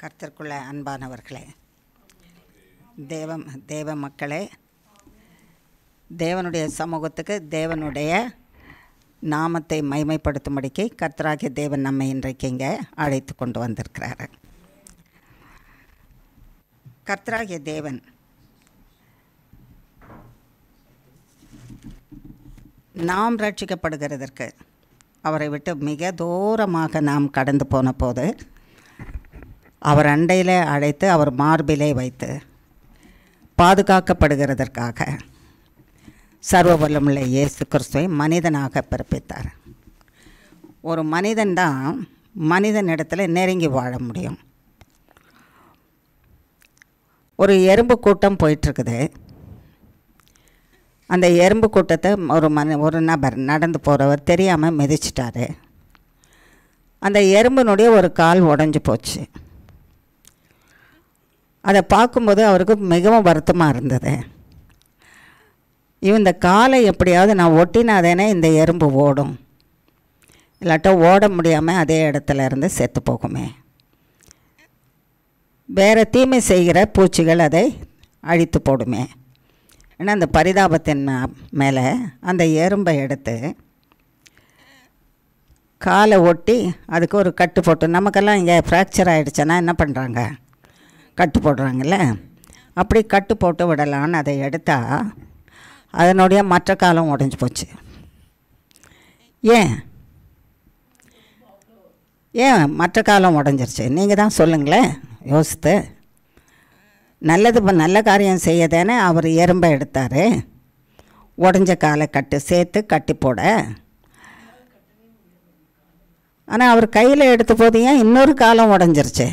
கர்த்தருக்குள்ள அன்பானவர்களே, தேவ மக்களே, தேவனுடைய சமூகத்துக்கு தேவனுடைய நாமத்தை மைமைப்படுத்தும்படிக்கு கர்த்தராகிய தேவன் நம்மை இன்றைக்கு இங்கே அழைத்து கொண்டு வந்திருக்கிறார். கர்த்தராகிய தேவன் நாம் ரட்சிக்கப்படுகிறதற்கு அவரை விட்டு மிக தூரமாக நாம் கடந்து போன போது அவர் அண்டையிலே அழைத்து அவர் மார்பிலே வைத்து பாதுகாக்கப்படுகிறதற்காக சர்வ வல்லமுள்ள இயேசு கிறிஸ்துவை மனிதனாக பிறப்பித்தார். ஒரு மனிதன்தான் மனிதனிடத்தில் நெருங்கி வாழ முடியும். ஒரு எறும்பு கூட்டம் போயிட்டுருக்குது. அந்த எறும்பு கூட்டத்தை ஒரு நபர் நடந்து போகிறவர் தெரியாமல் மிதிச்சிட்டாரு. அந்த எறும்பினுடைய ஒரு கால் உடஞ்சி போச்சு. அதை பார்க்கும்போது அவருக்கு மிகவும் வருத்தமாக இருந்தது. இந்த காலை எப்படியாவது நான் ஒட்டினாதேனே இந்த எறும்பு ஓடும், இல்லாட்டா ஓட முடியாமல் அதே இடத்துல இருந்து செத்து போகுமே. வேறு தீமை செய்கிற பூச்சிகள் அதை அழித்து போடுமே. ஏன்னா அந்த பரிதாபத்தின் மேலே அந்த எறும்பை எடுத்து காலை ஒட்டி அதுக்கு ஒரு கட்டு போட்டு, நமக்கெல்லாம் இங்கே ஃப்ராக்சர் ஆகிடுச்சுன்னா என்ன பண்ணுறாங்க, கட்டு போடுறாங்கல்ல, அப்படி கட்டு போட்டு விடலான்னு அதை எடுத்தால் அதனுடைய மற்ற காலம் உடஞ்சி போச்சு. ஏன் மற்ற காலம் உடஞ்சிருச்சு? நீங்கள் தான் சொல்லுங்களேன், யோசித்து. நல்ல காரியம் செய்யதானே அவர் எறும்பை எடுத்தார், உடஞ்ச காலை சேர்த்து கட்டி போட. ஆனால் அவர் கையில் எடுத்த போது ஏன் இன்னொரு காலம் உடஞ்சிருச்சு?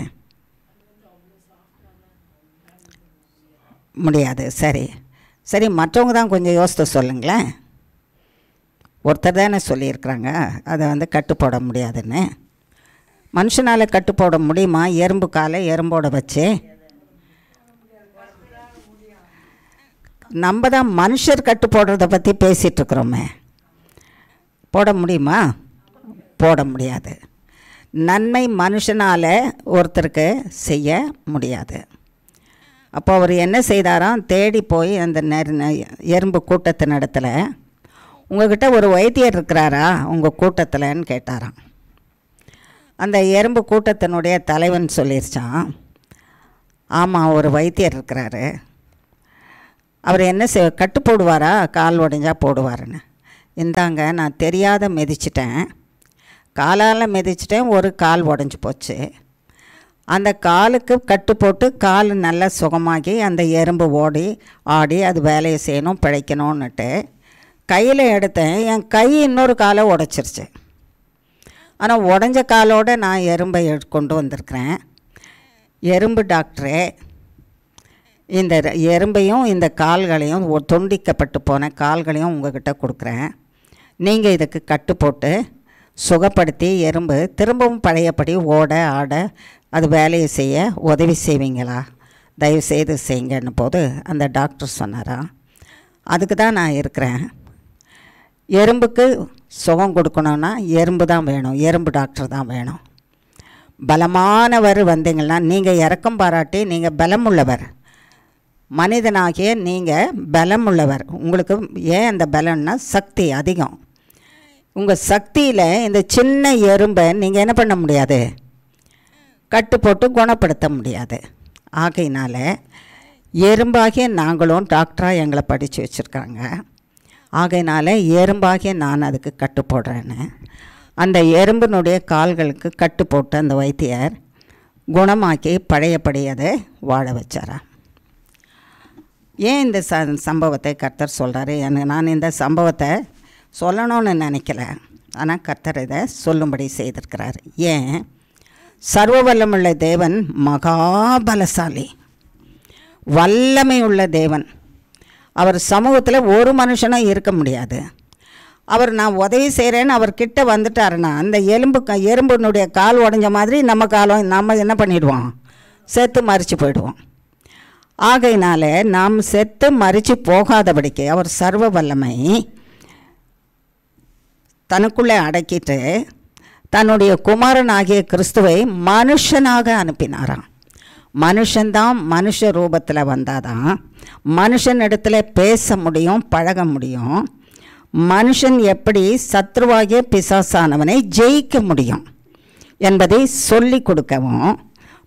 முடியாது. சரி மற்றவங்க தான் கொஞ்சம் யோசித்து சொல்லுங்களேன். ஒருத்தர் தானே சொல்லியிருக்கிறாங்க அதை கட்டு போட முடியாதுன்னு. மனுஷனால் கட்டு போட முடியுமா? எறும்பு காலை எறும்போட வச்சு நம்ம தான் மனுஷர் கட்டு போடுறத பற்றி பேசிகிட்ருக்குறோமே. போட முடியுமா? போட முடியாது. நன்மை மனுஷனால் ஒருத்தருக்கு செய்ய முடியாது. அப்போ அவர் என்ன செய்தாராம், தேடி போய் அந்த எறும்பு கூட்டத்தின் இடத்துல, உங்கள்கிட்ட ஒரு வைத்தியர் இருக்கிறாரா உங்கள் கூட்டத்தில்ன்னு கேட்டாராம். அந்த எறும்பு கூட்டத்தினுடைய தலைவன் சொல்லிருச்சான், ஆமாம் ஒரு வைத்தியர் இருக்கிறாரு. அவர் என்ன கட்டு போடுவாரா, கால் உடைஞ்சா போடுவாருன்னு. இந்தாங்க, நான் தெரியாத மிதிச்சிட்டேன், காலால் மிதிச்சிட்டேன், ஒரு கால் உடஞ்சி போச்சு. அந்த காலுக்கு கட்டு போட்டு கால் நல்லா சுகமாகி அந்த எறும்பு ஆடி அது வேலையை செய்யணும், பிழைக்கணும்னுட்டு கையில் எடுத்தேன். என் கை இன்னொரு காலை உடைச்சிருச்சு. ஆனால் உடஞ்ச காலோடு நான் எறும்பை கொண்டு வந்திருக்கிறேன். எறும்பு டாக்டரே, இந்த எறும்பையும் இந்த கால்களையும் துண்டிக்கப்பட்டு போன கால்களையும் உங்கள்கிட்ட கொடுக்குறேன். நீங்கள் இதுக்கு கட்டு போட்டு சுகப்படுத்தி எறும்பு திரும்பவும் பழையபடி ஓட ஆட அது வேலையை செய்ய உதவி செய்வீங்களா? தயவுசெய்து செய்யுங்கன்னு போது அந்த டாக்டர் சொன்னாரா, அதுக்கு தான் நான் இருக்கிறேன். எறும்புக்கு சுகம் கொடுக்கணுன்னா எறும்பு தான் வேணும், எறும்பு டாக்டர் தான் வேணும். பலமானவர் வந்தீங்கன்னா, நீங்கள் இரக்கம் பாராட்டி நீங்கள் பலமுள்ளவர், மனிதனாகிய நீங்கள் பலமுள்ளவர். உங்களுக்கு ஏன் அந்த பலம்னா சக்தி அதிகம். உங்கள் சக்தியில் இந்த சின்ன எறும்பை நீங்கள் என்ன பண்ண முடியாது, கட்டு போட்டு குணப்படுத்த முடியாது. ஆகையினால எறும்பாகிய நாங்களும் டாக்டராக எங்களை படித்து வச்சுருக்காங்க. ஆகையினால எறும்பாகிய நான் அதுக்கு கட்டு போடுறேன்னு அந்த எறும்பினுடைய கால்களுக்கு கட்டு போட்டு அந்த வைத்தியர் குணமாக்கி பழையபடி அதை வாழ வச்சாரா. ஏன் இந்த சம்பவத்தை கர்த்தர் சொல்கிறாரு? நான் இந்த சம்பவத்தை சொல்லணும்னு நினைக்கல, ஆனால் கர்த்தர் இதை சொல்லும்படி செய்திருக்கிறார். ஏன்? சர்வ வல்லமுள்ள தேவன் மகாபலசாலி, வல்லமை உள்ள தேவன். அவர் சமூகத்தில் ஒரு மனுஷனும் இருக்க முடியாது. நான் உதவி செய்கிறேன்னு அவர் கிட்ட வந்துட்டாருன்னா அந்த எறும்பினுடைய கால் உடஞ்ச மாதிரி நம்ம என்ன பண்ணிடுவோம், செத்து மறித்து போயிடுவோம். ஆகையினால நாம் செத்து மறித்து போகாதபடிக்கு அவர் சர்வ வல்லமை தனக்குள்ளே அடக்கிட்டு தன்னுடைய குமாரனாகிய கிறிஸ்துவை மனுஷனாக அனுப்பினாராம். மனுஷன்தான் மனுஷ ரூபத்தில் வந்தாதான் மனுஷனிடத்துல பேச முடியும், பழக முடியும். மனுஷன் எப்படி சத்ருவாகிய பிசாசானவனை ஜெயிக்க முடியும் என்பதை சொல்லி கொடுக்கவும்,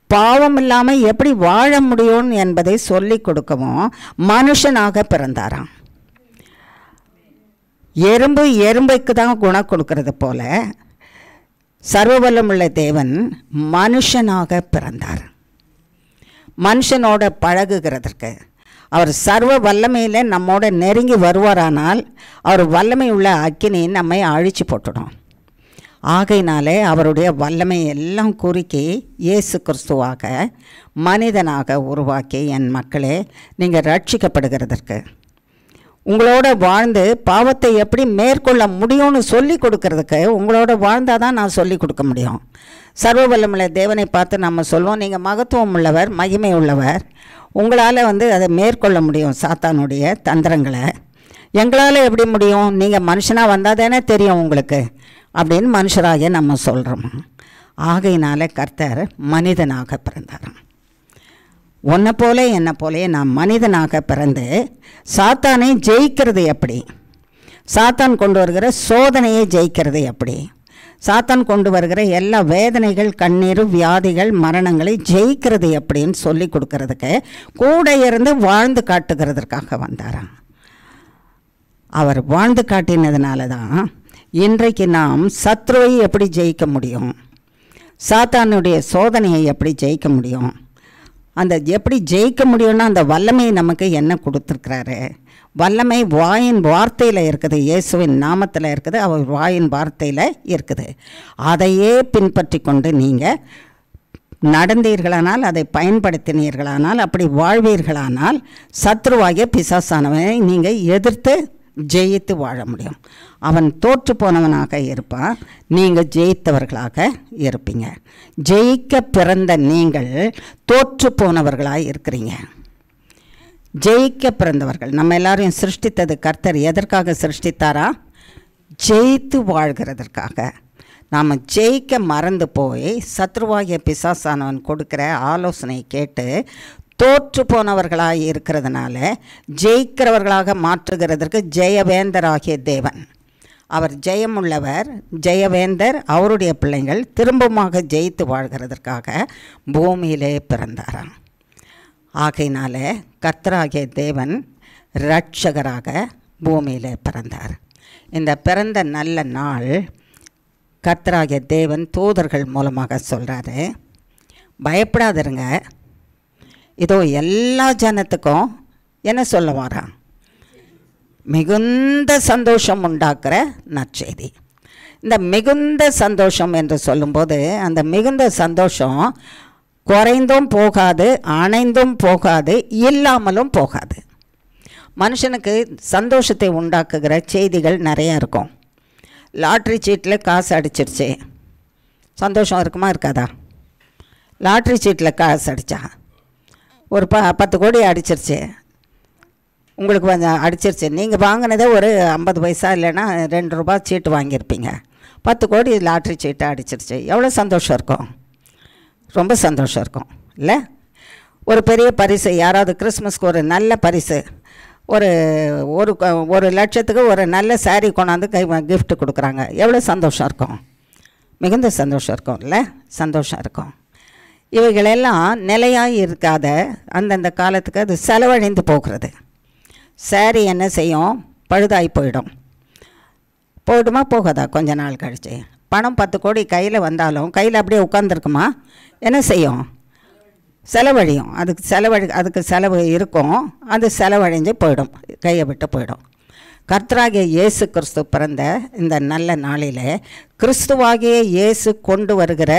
பாவம் இல்லாமல் எப்படி வாழ முடியும் என்பதை சொல்லி கொடுக்கவும் மனுஷனாக பிறந்தாராம். எறும்பு எறும்புக்கு தான் குணம் கொடுக்கறது போல சர்வவல்லமுள்ள தேவன் மனுஷனாக பிறந்தார். மனுஷனோட பழகுகிறதற்கு அவர் சர்வ வல்லமையில் நம்மோட நெருங்கி வருவாரானால் அவர் வல்லமை உள்ள அக்கினி நம்மை அழிச்சு போட்டுடும். ஆகையினாலே அவருடைய வல்லமை எல்லாம் குறுக்கி இயேசு கிறிஸ்துவாக மனிதனாக உருவாக்கி, என் மக்களே நீங்கள் ரட்சிக்கப்படுகிறதற்கு, உங்களோட வாழ்ந்து பாவத்தை எப்படி மேற்கொள்ள முடியும்னு சொல்லி கொடுக்கறதுக்கு, உங்களோட வாழ்ந்தால் தான் நான் சொல்லி கொடுக்க முடியும். சர்வ வல்லமுள்ள தேவனை பார்த்து நம்ம சொல்லுவோம், நீங்கள் மகத்துவம் உள்ளவர், மகிமை உள்ளவர், உங்களால் அதை மேற்கொள்ள முடியும் சாத்தானுடைய தந்திரங்களை. எங்களால் எப்படி முடியும்? நீங்கள் மனுஷனாக வந்தால் தானே தெரியும் உங்களுக்கு அப்படின்னு மனுஷராக நம்ம சொல்கிறோம். ஆகையினால கர்த்தர் மனிதனாக பிறந்தாராம். உன்னை போல என்னை போலே நான் மனிதனாக பிறந்து சாத்தானை ஜெயிக்கிறது எப்படி, சாத்தான் கொண்டு வருகிற சோதனையை ஜெயிக்கிறது எப்படி, சாத்தான் கொண்டு வருகிற எல்லா வேதனைகள், கண்ணீர், வியாதிகள், மரணங்களை ஜெயிக்கிறது எப்படின்னு சொல்லி கொடுக்கறதுக்கு, கூட இருந்து வாழ்ந்து காட்டுகிறதுக்காக வந்தாராம். அவர் வாழ்ந்து காட்டினதுனால தான் இன்றைக்கு நாம் சத்ருவை எப்படி ஜெயிக்க முடியும், சாத்தானுடைய சோதனையை எப்படி ஜெயிக்க முடியும், அந்த எப்படி ஜெயிக்க முடியும்னா அந்த வல்லமை நமக்கு என்ன கொடுத்துருக்கிறாரு. வல்லமை வாயின் வார்த்தையில் இருக்குது, இயேசுவின் நாமத்தில் இருக்குது, அவர் வாயின் வார்த்தையில் இருக்குது. அதையே பின்பற்றி கொண்டு நீங்கள் நடந்தீர்களானால், அதை பயன்படுத்தினீர்களானால், அப்படி வாழ்வீர்களானால் சத்ருவாகிய பிசாசானவனை நீங்கள் எதிர்த்து ஜெயித்து வாழ முடியும். அவன் தோற்று போனவனாக இருப்பான், நீங்கள் ஜெயித்தவர்களாக இருப்பீங்க. ஜெயிக்க பிறந்த நீங்கள் தோற்று போனவர்களாக இருக்கிறீங்க. ஜெயிக்க பிறந்தவர்கள். நம்ம எல்லாரையும் சிருஷ்டித்தது கர்த்தர் எதற்காக சிருஷ்டித்தாரா? ஜெயித்து வாழ்கிறதற்காக. நாம் ஜெயிக்க மறந்து போய் சத்ருவாகிய பிசாசானவன் கொடுக்குற ஆலோசனை கேட்டு தோற்று போனவர்களாக இருக்கிறதுனால ஜெயிக்கிறவர்களாக மாற்றுகிறதற்கு ஜெயவேந்தராகிய தேவன், அவர் ஜெயமுள்ளவர், ஜெயவேந்தர், அவருடைய பிள்ளைகள் திரும்பமாக ஜெயித்து வாழ்கிறதற்காக பூமியிலே பிறந்தாராம். ஆகையினால கர்த்தராகிய தேவன் இரட்சகராக பூமியிலே பிறந்தார். இந்த பிறந்த நல்ல நாள் கர்த்தராகிய தேவன் தூதர்கள் மூலமாக சொல்கிறாரு, பயப்படாதருங்க, இதோ எல்லா ஜனத்துக்கும் என்ன சொல்ல வரான்? மிகுந்த சந்தோஷம் உண்டாக்குற நற்செய்தி. இந்த மிகுந்த சந்தோஷம் என்று சொல்லும்போது அந்த மிகுந்த சந்தோஷம் குறைந்தும் போகாது, அணைந்தும் போகாது, இல்லாமலும் போகாது. மனுஷனுக்கு சந்தோஷத்தை உண்டாக்குகிற செய்திகள் நிறையா இருக்கும். லாட்ரி சீட்டில் காசு அடிச்சிருச்சு, சந்தோஷம் இருக்குமா இருக்காதா? லாட்ரி சீட்டில் காசு அடித்தா ஒரு 10 கோடி அடிச்சிருச்சு, உங்களுக்கு கொஞ்சம் அடிச்சிருச்சு, நீங்கள் வாங்கினதே ஒரு 50 பைசா இல்லைன்னா 2 ரூபா சீட்டு வாங்கியிருப்பீங்க. 10 கோடி லாட்ரி சீட்டை அடிச்சிருச்சு, எவ்வளோ சந்தோஷம் இருக்கும்? ரொம்ப சந்தோஷம் இருக்கும் இல்லை? ஒரு பெரிய பரிசு, யாராவது கிறிஸ்மஸ்க்கு ஒரு நல்ல பரிசு, ஒரு ஒரு லட்சத்துக்கு ஒரு நல்ல சாரீ கொண்டாந்து கிஃப்ட் கொடுக்குறாங்க, எவ்வளோ சந்தோஷம் இருக்கும்? மிகுந்த சந்தோஷம் இருக்கும் இல்லை? சந்தோஷம் இருக்கும். இவைகளெல்லாம் நிலையாக இருக்காத, அந்தந்த காலத்துக்கு அது செலவழிந்து போகிறது. சாரி என்ன செய்யும்? பழுதாகி போயிடுமா போகாதா? கொஞ்ச நாள் கழிச்சு பணம் 10 கோடி கையில் வந்தாலும் கையில் அப்படியே உட்காந்துருக்குமா? என்ன செய்யும்? செலவழியும். அதுக்கு செலவு இருக்கும், அது செலவழிஞ்சு போயிடும், கையை விட்டு போயிடும். கர்த்தராகிய இயேசு கிறிஸ்து பிறந்த இந்த நல்ல நாளில் கிறிஸ்துவாகிய இயேசு கொண்டு வருகிற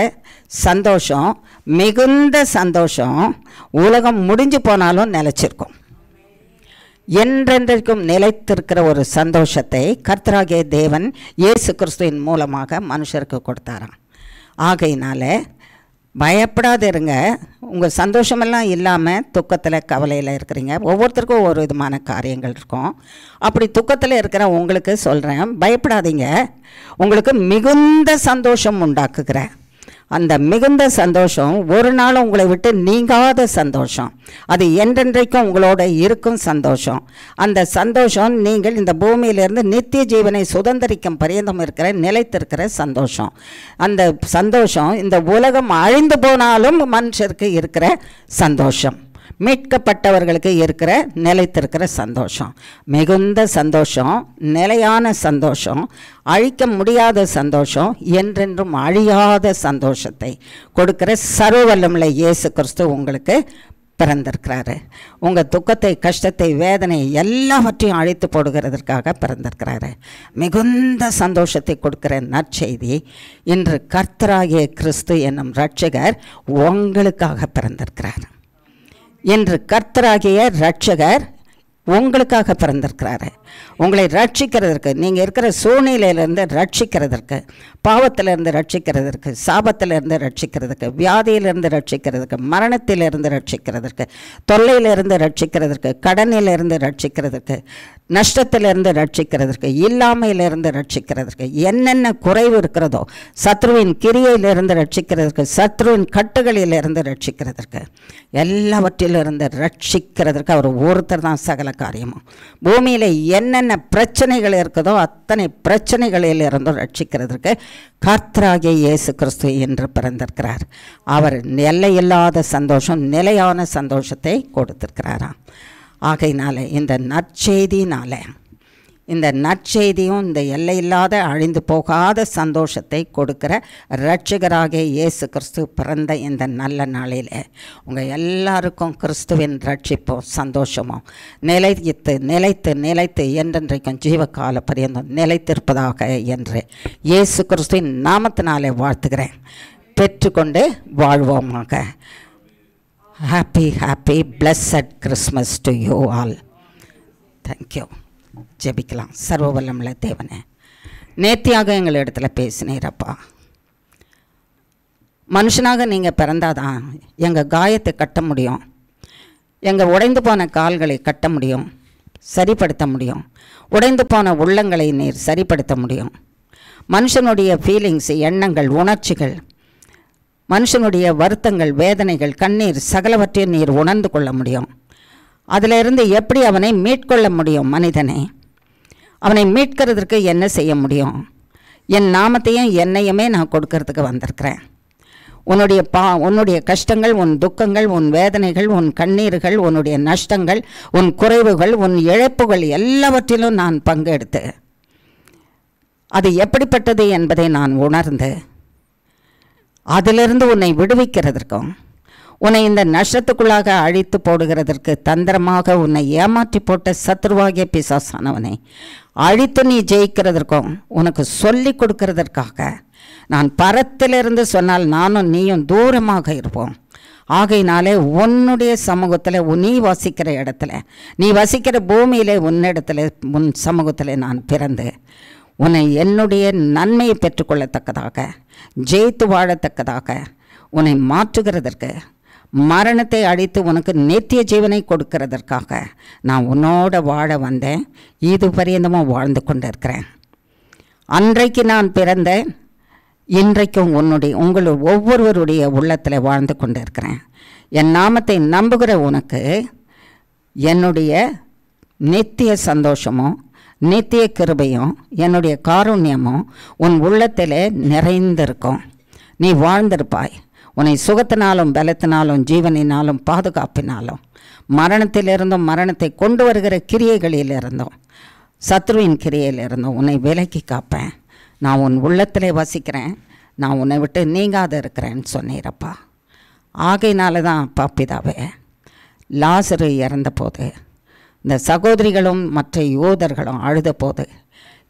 சந்தோஷம், மிகுந்த சந்தோஷம், உலகம் முடிஞ்சு போனாலும் நிலைச்சிருக்கும். என்றென்றைக்கும் நிலைத்திருக்கிற ஒரு சந்தோஷத்தை கர்த்தராகிய தேவன் இயேசு கிறிஸ்துவின் மூலமாக மனுஷருக்கு கொடுத்தாராம். ஆகையினால பயப்படாது இருங்க. உங்கள் சந்தோஷமெல்லாம் இல்லாமல் துக்கத்தில், கவலையில் இருக்கிறீங்க. ஒவ்வொருத்தருக்கும் ஒவ்வொரு விதமான காரியங்கள் இருக்கும். அப்படி துக்கத்தில் இருக்கிற உங்களுக்கு சொல்கிறேன், பயப்படாதீங்க, உங்களுக்கு மிகுந்த சந்தோஷம் உண்டாக்குகிறேன். அந்த மிகுந்த சந்தோஷம் ஒரு நாள் உங்களை விட்டு நீங்காத சந்தோஷம், அது என்றென்றைக்கும் உங்களோட இருக்கும் சந்தோஷம். அந்த சந்தோஷம் நீங்கள் இந்த பூமியிலிருந்து நித்திய ஜீவனை சுதந்திரிக்கும் பரியந்தம் இருக்கிற நிலைத்திருக்கிற சந்தோஷம். அந்த சந்தோஷம் இந்த உலகம் அழிந்து போனாலும் மனுஷருக்கு இருக்கிற சந்தோஷம், மீட்கப்பட்டவர்களுக்கு இருக்கிற நிலைத்திருக்கிற சந்தோஷம், மிகுந்த சந்தோஷம், நிலையான சந்தோஷம், அழிக்க முடியாத சந்தோஷம், என்றென்றும் அழியாத சந்தோஷத்தை கொடுக்கிற சர்வவல்லமுள்ள இயேசு கிறிஸ்து உங்களுக்கு பிறந்திருக்கிறாரு. உங்கள் துக்கத்தை, கஷ்டத்தை, வேதனை எல்லாவற்றையும் அழித்து போடுகிறதற்காக பிறந்திருக்கிறாரு. மிகுந்த சந்தோஷத்தை கொடுக்கிற நற்செய்தி, இன்று கர்த்தராகிய கிறிஸ்து என்னும் இரட்சகர் உங்களுக்காக பிறந்திருக்கிறார். என்று கர்த்தராகிய இரட்சகர் உங்களுக்காக பிறந்திருக்கிறாரு. உங்களை ரட்சிக்கிறதற்கு, நீங்கள் இருக்கிற சூழ்நிலையிலிருந்து ரட்சிக்கிறதற்கு, பாவத்திலிருந்து ரட்சிக்கிறதற்கு, சாபத்திலிருந்து ரட்சிக்கிறதுக்கு, வியாதியிலிருந்து ரட்சிக்கிறதுக்கு, மரணத்திலிருந்து ரட்சிக்கிறதற்கு, தொல்லையிலிருந்து ரட்சிக்கிறதற்கு, கடனிலிருந்து ரட்சிக்கிறதுக்கு, நஷ்டத்திலிருந்து ரட்சிக்கிறதற்கு, இல்லாமையிலிருந்து ரட்சிக்கிறதற்கு, என்னென்ன குறைவு இருக்கிறதோ சத்ருவின் கிரியையிலிருந்து ரட்சிக்கிறதுக்கு, சத்ருவின் கட்டுகளிலிருந்து ரட்சிக்கிறதற்கு, எல்லாவற்றிலிருந்து ரட்சிக்கிறதற்கு அவர் ஒருத்தர் தான் சகல காரியமும். பூமியில் என்னென்ன பிரச்சனைகள் இருக்குதோ அத்தனை பிரச்சனைகளில் இருந்தும் ரட்சிக்கிறதுக்கு கர்த்தராகிய இயேசு கிறிஸ்து என்று பிறந்திருக்கிறார். அவர் எல்லையில்லாத சந்தோஷம், நிலையான சந்தோஷத்தை கொடுத்திருக்கிறாராம். ஆகையினால இந்த நற்செய்தியும் இந்த எல்லையில்லாத அழிந்து போகாத சந்தோஷத்தை கொடுக்கிற இரட்சகராகிய இயேசு கிறிஸ்து பிறந்த இந்த நல்ல நாளில் உங்கள் எல்லாருக்கும் கிறிஸ்துவின் ரட்சிப்பும் சந்தோஷமும் நிலைத்து என்றென்றைக்கும் ஜீவகால பரியந்தம் நிலைத்திருப்பதாக என்று இயேசு கிறிஸ்துவின் நாமத்தினாலே வாழ்த்துகிறேன். பெற்றுக்கொண்டு வாழ்வோமாக. Happy blessed Christmas to you all. Thank you. ஜெபிக்கலாம். சர்வவல்லமுள்ள தேவனே, நேர்த்தியாக எங்கள் இடத்துல பேசினீரப்பா. மனுஷனாக நீங்கள் பிறந்தாதான் எங்கள் காயத்தை கட்ட முடியும், எங்கள் உடைந்து போன கால்களை கட்ட முடியும், சரிப்படுத்த முடியும், உடைந்து போன உள்ளங்களை நீர் சரிப்படுத்த முடியும். மனுஷனுடைய ஃபீலிங்ஸ், எண்ணங்கள், உணர்ச்சிகள், மனுஷனுடைய வருத்தங்கள், வேதனைகள், கண்ணீர் சகலவற்றையும் நீர் உணர்ந்து கொள்ள முடியும். அதிலிருந்து எப்படி அவனை மீட்கொள்ள முடியும்? மனிதனை அவனை மீட்கிறதுக்கு என்ன செய்ய முடியும்? என் நாமத்தையும் என்னையுமே நான் கொடுக்கறதுக்கு வந்திருக்கிறேன். உன்னுடைய கஷ்டங்கள், உன் துக்கங்கள், உன் வேதனைகள், உன் கண்ணீர்கள், உன்னுடைய நஷ்டங்கள், உன் குறைவுகள், உன் இழப்புகள் எல்லாவற்றிலும் நான் பங்கெடுத்து அது எப்படிப்பட்டது என்பதை நான் உணர்ந்து அதிலிருந்து உன்னை விடுவிக்கிறதற்கும், உன்னை இந்த நஷ்டத்துக்குள்ளாக அழித்து போடுகிறதற்கு தந்திரமாக உன்னை ஏமாற்றி போட்ட சத்ருவாகிய பிசாசானவனை அழித்து நீ ஜெயிக்கிறதற்கும் உனக்கு சொல்லி கொடுக்கிறதற்காக நான் பரத்திலிருந்து சொன்னால் நானும் நீயும் தூரமாக இருப்போம். ஆகையினாலே உன்னுடைய சமூகத்தில், நீ வசிக்கிற இடத்துல, நீ வசிக்கிற பூமியிலே, உன்னிடத்தில், உன் சமூகத்தில் நான் பிறந்து உன்னை என்னுடைய நன்மையை பெற்றுக்கொள்ளத்தக்கதாக, ஜெயித்து வாழத்தக்கதாக உன்னை மாற்றுகிறதற்கு, மரணத்தை அழித்து உனக்கு நித்திய ஜீவனை கொடுக்கிறதற்காக நான் உன்னோட வாழ வந்தேன். இது பரியந்தமும் வாழ்ந்து கொண்டு இருக்கிறேன். அன்றைக்கு நான் பிறந்தேன், இன்றைக்கும் உங்கள் ஒவ்வொருவருடைய உள்ளத்தில் வாழ்ந்து கொண்டு இருக்கிறேன். என் நாமத்தை நம்புகிற உனக்கு என்னுடைய நித்திய சந்தோஷமும் நித்திய கிருபையும் என்னுடைய காருண்யமும் உன் உள்ளத்தில் நிறைந்திருக்கும். நீ வாழ்ந்திருப்பாய். உன்னை சுகத்தினாலும் பலத்தினாலும் ஜீவனினாலும் பாதுகாப்பினாலும் மரணத்திலிருந்தும் மரணத்தை கொண்டு வருகிற கிரியைகளிலிருந்தும் சத்ருவின் கிரியையிலிருந்தும் உன்னை விலக்கி காப்பேன். நான் உன் உள்ளத்திலே வசிக்கிறேன், நான் உன்னை விட்டு நீங்காத இருக்கிறேன்னு சொன்னீரப்பா. ஆகையினால தான் அப்பா பிதாவே, லாசரு இறந்த போது இந்த சகோதரிகளும் மற்ற யூதர்களும் அழுத போது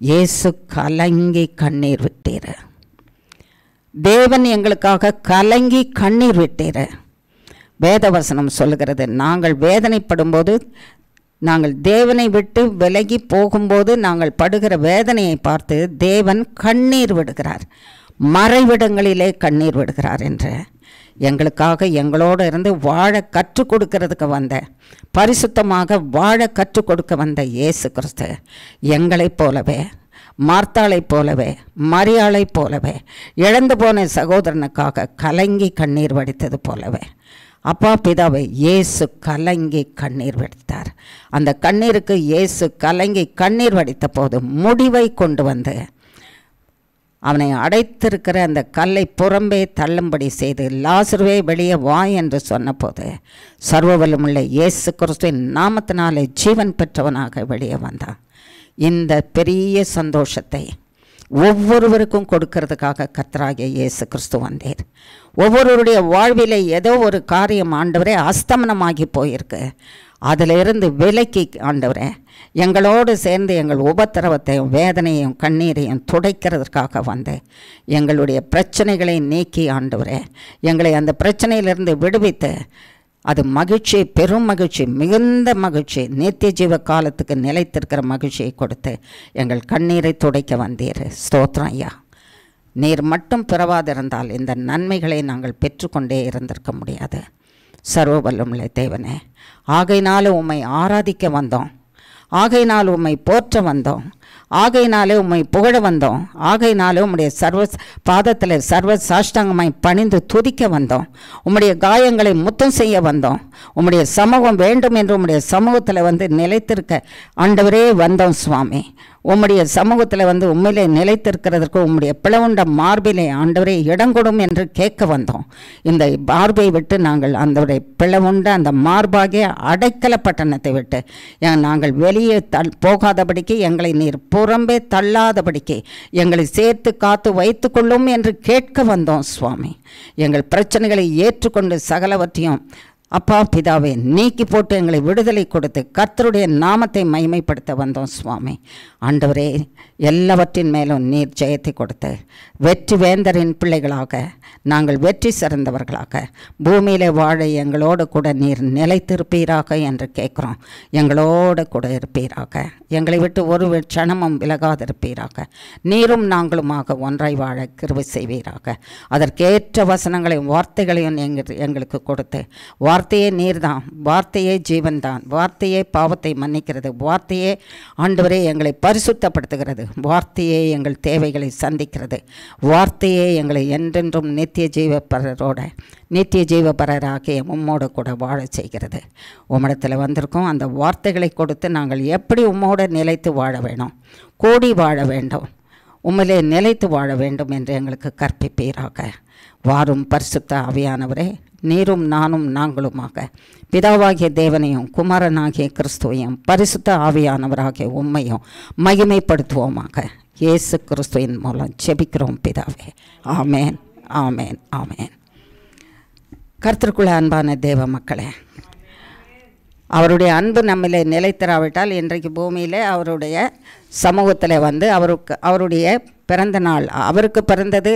இயேசு கலங்கி கண்ணீர் விட்டீர். தேவன் எங்களுக்காக கலங்கி கண்ணீர் விட்டீர். வேதவசனம் சொல்லுகிறது, நாங்கள் வேதனைப்படும்போது, நாங்கள் தேவனை விட்டு விலகி போகும்போது நாங்கள் படுகிற வேதனையை பார்த்து தேவன் கண்ணீர் விடுகிறார், மறைவிடங்களிலே கண்ணீர் விடுகிறார் என்று எங்களுக்காக எங்களோடு இருந்து வாழ கற்றுக் கொடுக்கிறதுக்கு வந்த, பரிசுத்தமாக வாழ கற்றுக் கொடுக்க வந்த இயேசு கிறிஸ்து எங்களைப் போலவே மார்த்தாளைப் போலவே மரியாளைப் போலவே இழந்து போன சகோதரனுக்காக கலங்கி கண்ணீர் வடித்தது போலவே அப்பா பிதாவை இயேசு கலங்கி கண்ணீர் வடித்தார். அந்த கண்ணீருக்கு இயேசு கலங்கி கண்ணீர் வடித்த போது முடிவை கொண்டு வந்து அவனை அடைத்திருக்கிற அந்த கல்லை புறம்பே தள்ளும்படி செய்து லாசருவே வெளியே வா என்று சொன்னபோது சர்வவல்லமுள்ள இயேசு கிறிஸ்துவின் நாமத்தினாலே ஜீவன் பெற்றவனாக வெளியே வந்தான். இந்த பெரிய சந்தோஷத்தை ஒவ்வொருவருக்கும் கொடுக்கறதுக்காக கர்த்தராகிய இயேசு கிறிஸ்து வந்தீர். ஒவ்வொருவருடைய வாழ்விலே ஏதோ ஒரு காரியம் ஆண்டவரே அஸ்தமனமாகி போயிருக்கு, அதிலிருந்து விலக்கி ஆண்டவரே எங்களோடு சேர்ந்து எங்கள் உபத்திரவத்தையும் வேதனையும் கண்ணீரையும் துடைக்கிறதுக்காக வந்து எங்களுடைய பிரச்சனைகளை நீக்கி ஆண்டவரே எங்களை அந்த பிரச்சனையிலிருந்து விடுவித்து அது மகிழ்ச்சி, பெரும் மகிழ்ச்சி, மிகுந்த மகிழ்ச்சி, நித்திய ஜீவ காலத்துக்கு நிலைத்திருக்கிற மகிழ்ச்சியை கொடுத்து எங்கள் கண்ணீரை துடைக்க வந்தீர். ஸ்தோத்திரம் ஐயா. நீர் மட்டும் பிறவாதிருந்தால் இந்த நன்மைகளை நாங்கள் பெற்றுக்கொண்டே இருந்திருக்க முடியாது. சர்வ வல்லமுள்ள தேவனே, ஆகையினால உம்மை ஆராதிக்க வந்தோம், ஆகையினால் உம்மை போற்ற வந்தோம், ஆகையினாலே உம்மை புகழ வந்தோம், ஆகையினாலே உம்முடைய சர்வ பாதத்தில் சர்வ சாஷ்டாங்கமாய் பணிந்து துதிக்க வந்தோம், உம்முடைய காயங்களை முத்தம் செய்ய வந்தோம், உம்முடைய சமூகம் வேண்டும் என்று உம்முடைய சமூகத்தில் வந்து நிலைத்திருக்க ஆண்டவரே வந்தோம் சுவாமி. உம்முடைய சமூகத்தில் வந்து உண்மையிலே நிலைத்திருக்கிறதுக்கு உம்முடைய பிளவுண்ட மார்பிலே ஆண்டவரே இடங்கொடும் என்று கேட்க வந்தோம். இந்த மார்பை விட்டு நாங்கள் அந்த பிளவுண்ட அந்த மார்பாகிய அடைக்கல பட்டணத்தை விட்டு நாங்கள் வெளியே போகாதபடிக்கு எங்களை நீர் புறம்பே தள்ளாதபடிக்கு எங்களை சேர்த்து காத்து வைத்து கொள்ளும் என்று கேட்க வந்தோம் சுவாமி. எங்கள் பிரச்சனைகளை ஏற்றுக்கொண்டு சகலவற்றையும் அப்பா பிதாவே நீக்கி போட்டு எங்களை விடுதலை கொடுத்து கர்த்தருடைய நாமத்தை மகிமைப்படுத்த வந்தோம் சுவாமி. ஆண்டவரே, எல்லாவற்றின் மேலும் நீர் ஜெயத்தை கொடுத்து வெற்றி வேந்தரின் பிள்ளைகளாக நாங்கள் வெற்றி சிறந்தவர்களாக பூமியில் வாழ எங்களோடு கூட நீர் நிலைத்திருப்பீராக என்று கேட்குறோம். எங்களோடு கூட இருப்பீராக, எங்களை விட்டு ஒரு க்ஷணமும் விலகாதிருப்பீராக, நீரும் நாங்களுமாக ஒன்றாய் வாழ கிருபை செய்வீராக. அதற்கேற்ற வசனங்களையும் வார்த்தைகளையும் எங்களுக்கு கொடுத்து வார்த்தையே நீர்தான், வார்த்தையே ஜீவன்தான், வார்த்தையே பாவத்தை மன்னிக்கிறது, வார்த்தையே ஆண்டவரே எங்களை பரிசுத்தப்படுத்துகிறது, வார்த்தையே எங்கள் தேவைகளை சந்திக்கிறது, வார்த்தையே எங்களை என்றென்றும் நித்திய ஜீவபரராகிய உம்மோடு கூட வாழ செய்கிறது. உம்மிடத்தில் வந்திருக்கோம். அந்த வார்த்தைகளை கொடுத்து நாங்கள் எப்படி உம்மோடு நிலைத்து வாழ வேணும், கூடி வாழ வேண்டும், உம்மிலே நிலைத்து வாழ வேண்டும் என்று எங்களுக்கு கற்பிப்பீராக. வாரும் பரிசுத்த ஆவியானவரே, நீரும் நானும் நாங்களுமாக பிதாவாகிய தேவனையும் குமாரனாகிய கிறிஸ்துவையும் பரிசுத்த ஆவியானவராகிய உம்மையும் மகிமைப்படுத்துவோமாக. இயேசு கிறிஸ்துவின் மூலம் ஜெபிக்கிறோம் பிதாவே. ஆமேன், ஆமேன், ஆமேன். கர்த்தருக்குள்ள அன்பான தேவ மக்களே, அவருடைய அன்பு நம்மளை நிலைத்தராவிட்டால் இன்றைக்கு பூமியில் அவருடைய சமூகத்தில் வந்து அவருடைய பிறந்த நாள், அவருக்கு பிறந்தது,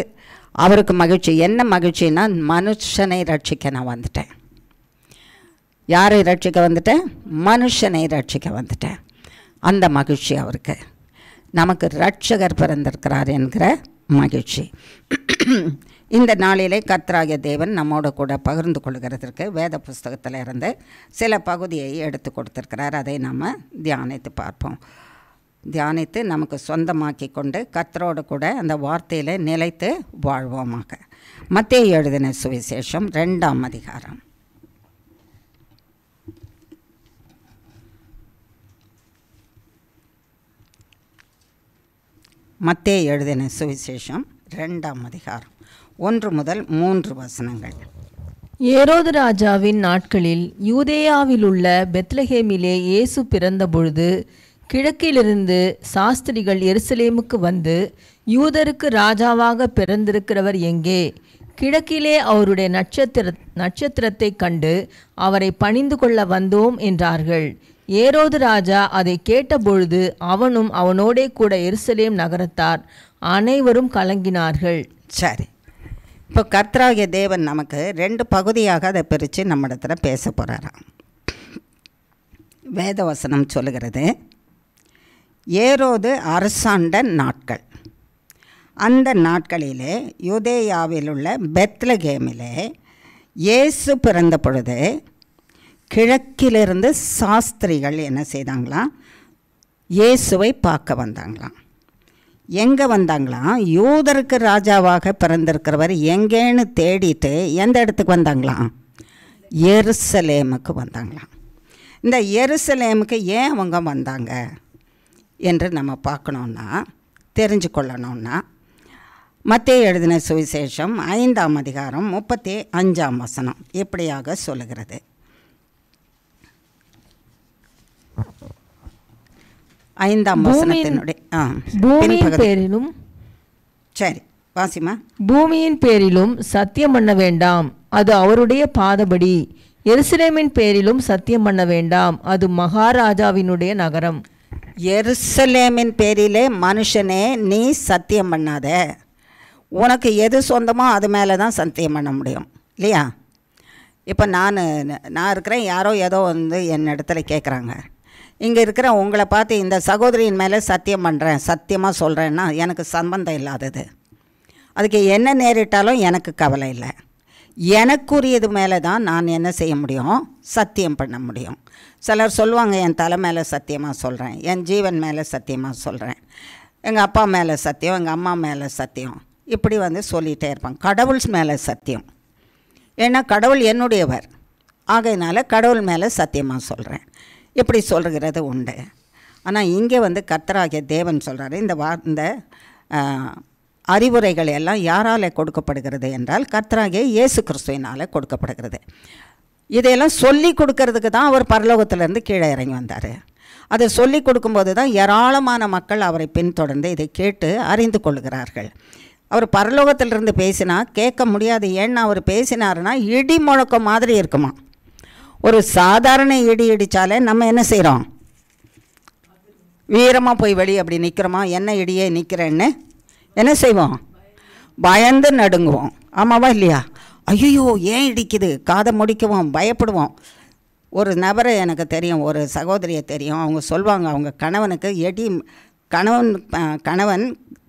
அவருக்கு மகிழ்ச்சி. என்ன மகிழ்ச்சின்னா, மனுஷனை ரட்சிக்க நான் வந்துட்டேன். யாரை ரட்சிக்க வந்துட்டேன்? மனுஷனை ரட்சிக்க வந்துட்டேன். அந்த மகிழ்ச்சி அவருக்கு. நமக்கு ரட்சகர் பிறந்திருக்கிறார் என்கிற மகிழ்ச்சி. இந்த நாளிலே கர்த்தராகிய தேவன் நம்மோடு கூட பகிர்ந்து கொள்கிறதற்கு வேத புஸ்தகத்தில் இருந்து சில பகுதியை எடுத்து கொடுத்துருக்கிறார். அதை நாம் தியானித்து பார்ப்போம். தியானித்து நமக்கு சொந்தமாக்கி கொண்டு கர்த்தரோடு கூட அந்த வார்த்தையில் நிலைத்து வாழ்வோமாக. மத்தேயு எழுதின சுவிசேஷம் 2ஆம் அதிகாரம். மத்தேயு எழுதின சுவிசேஷம் 2ஆம் அதிகாரம் 1 முதல் 3 வசனங்கள். ஏரோது ராஜாவின் நாட்களில் யூதேயாவில் உள்ள பெத்லகேமிலே இயேசு பிறந்தபொழுது கிழக்கிலிருந்து சாஸ்திரிகள் எருசலேமுக்கு வந்து, யூதருக்கு ராஜாவாக பிறந்திருக்கிறவர் எங்கே? கிழக்கிலே அவருடைய நட்சத்திரத்தை கண்டு அவரை பணிந்து கொள்ள வந்தோம் என்றார்கள். ஏரோது ராஜா அதை கேட்டபொழுது அவனும் அவனோடே கூட எருசலேம் நகரத்தார் அனைவரும் கலங்கினார்கள். சரி, இப்போ கர்த்தராகிய தேவன் நமக்கு 2 பகுதியாக அதை பிரித்து நம்மிடத்தில் பேச போகிறாராம். வேதவசனம் சொல்லுகிறது, ஏரோது அரசாண்ட நாட்கள். அந்த நாட்களிலே யூதேயாவில் உள்ள பெத்லகேமிலே இயேசு பிறந்த பொழுது கிழக்கிலிருந்து சாஸ்திரிகள் என்ன செய்தாங்களாம்? இயேசுவை பார்க்க வந்தாங்களாம். எங்கே வந்தாங்களாம்? யூதருக்கு ராஜாவாக பிறந்திருக்கிறவர் எங்கேன்னு தேடிட்டு எந்த இடத்துக்கு வந்தாங்களாம்? எருசலேமுக்கு வந்தாங்களாம். இந்த எருசலேமுக்கு ஏன் அவங்க வந்தாங்க என்று நம்ம பார்க்கணுன்னா, தெரிஞ்சு கொள்ளணும்னா, மத்தேயு எழுதின சுவிசேஷம் 5ஆம் அதிகாரம் 35ஆம் வசனம் இப்படியாக சொல்லுகிறது. 5ஆம் வசனத்தினுடைய பூமியின் பேரிலும், சரி வாசிமா. பூமியின் பேரிலும் சத்தியம் பண்ண வேண்டாம், அது அவருடைய பாதபடி. எருசலேமின் பேரிலும் சத்தியம் பண்ண வேண்டாம், அது மகாராஜாவினுடைய நகரம். எருசலேமின் பேரிலே மனுஷனே நீ சத்தியம் பண்ணாத. உனக்கு எது சொந்தமோ அது மேலே தான் சத்தியம் பண்ண முடியும் இல்லையா? இப்போ நான் இருக்கிறேன், யாரோ ஏதோ வந்து என் இடத்துல கேட்குறாங்க, இங்கே இருக்கிற உங்களை பார்த்து இந்த சகோதரியின் மேலே சத்தியம் பண்ணுறேன், சத்தியமாக சொல்கிறேன்னா எனக்கு சம்பந்தம் இல்லாதது. அதுக்கு என்ன நேரிட்டாலும் எனக்கு கவலை இல்லை. எனக்குரியது மேலே தான் நான் என்ன செய்ய முடியும்? சத்தியம் பண்ண முடியும். சிலர் சொல்லுவாங்க, என் தலை மேலே சத்தியமாக சொல்கிறேன், என் ஜீவன் மேலே சத்தியமாக சொல்கிறேன், எங்கள் அப்பா மேலே சத்தியம், எங்கள் அம்மா மேலே சத்தியம், இப்படி வந்து சொல்லிகிட்டே இருப்பாங்க. கடவுள் மேலே சத்தியம், ஏன்னா கடவுள் என்னுடையவர், ஆகையினால கடவுள் மேலே சத்தியமாக சொல்கிறேன், இப்படி சொல்கிறது உண்டு. ஆனால் இங்கே வந்து கர்த்தராகிய தேவன் சொல்கிறாரு, இந்த அறிவுரைகள் எல்லாம் யாரால் கொடுக்கப்படுகிறது என்றால் கர்த்தராகிய இயேசு கிறிஸ்துவினால் கொடுக்கப்படுகிறது. இதையெல்லாம் சொல்லி கொடுக்கறதுக்கு தான் அவர் பரலோகத்திலேருந்து கீழே இறங்கி வந்தார். அதை சொல்லி கொடுக்கும்போது தான் ஏராளமான மக்கள் அவரை பின்தொடர்ந்து இதை கேட்டு அறிந்து கொள்கிறார்கள். அவர் பரலோகத்திலிருந்து பேசினா கேட்க முடியாது. ஏன்னா அவர் பேசினாருன்னா இடி முழக்கம் மாதிரி இருக்குமா. ஒரு சாதாரண இடி இடித்தாலே நம்ம என்ன செய்கிறோம்? வீரமாக போய் வெளியே அப்படி நிற்கிறோமா? என்ன இடியே நிற்கிறேன்னு என்ன செய்வோம்? பயந்து நடுங்குவோம். ஆமாவா இல்லையா? ஐயோ ஏன் இடிக்குது, காதை முடிக்குவோம், பயப்படுவோம். ஒரு நபரை எனக்கு தெரியும், ஒரு சகோதரியை தெரியும். அவங்க சொல்லுவாங்க, அவங்க கணவனுக்கு கணவன்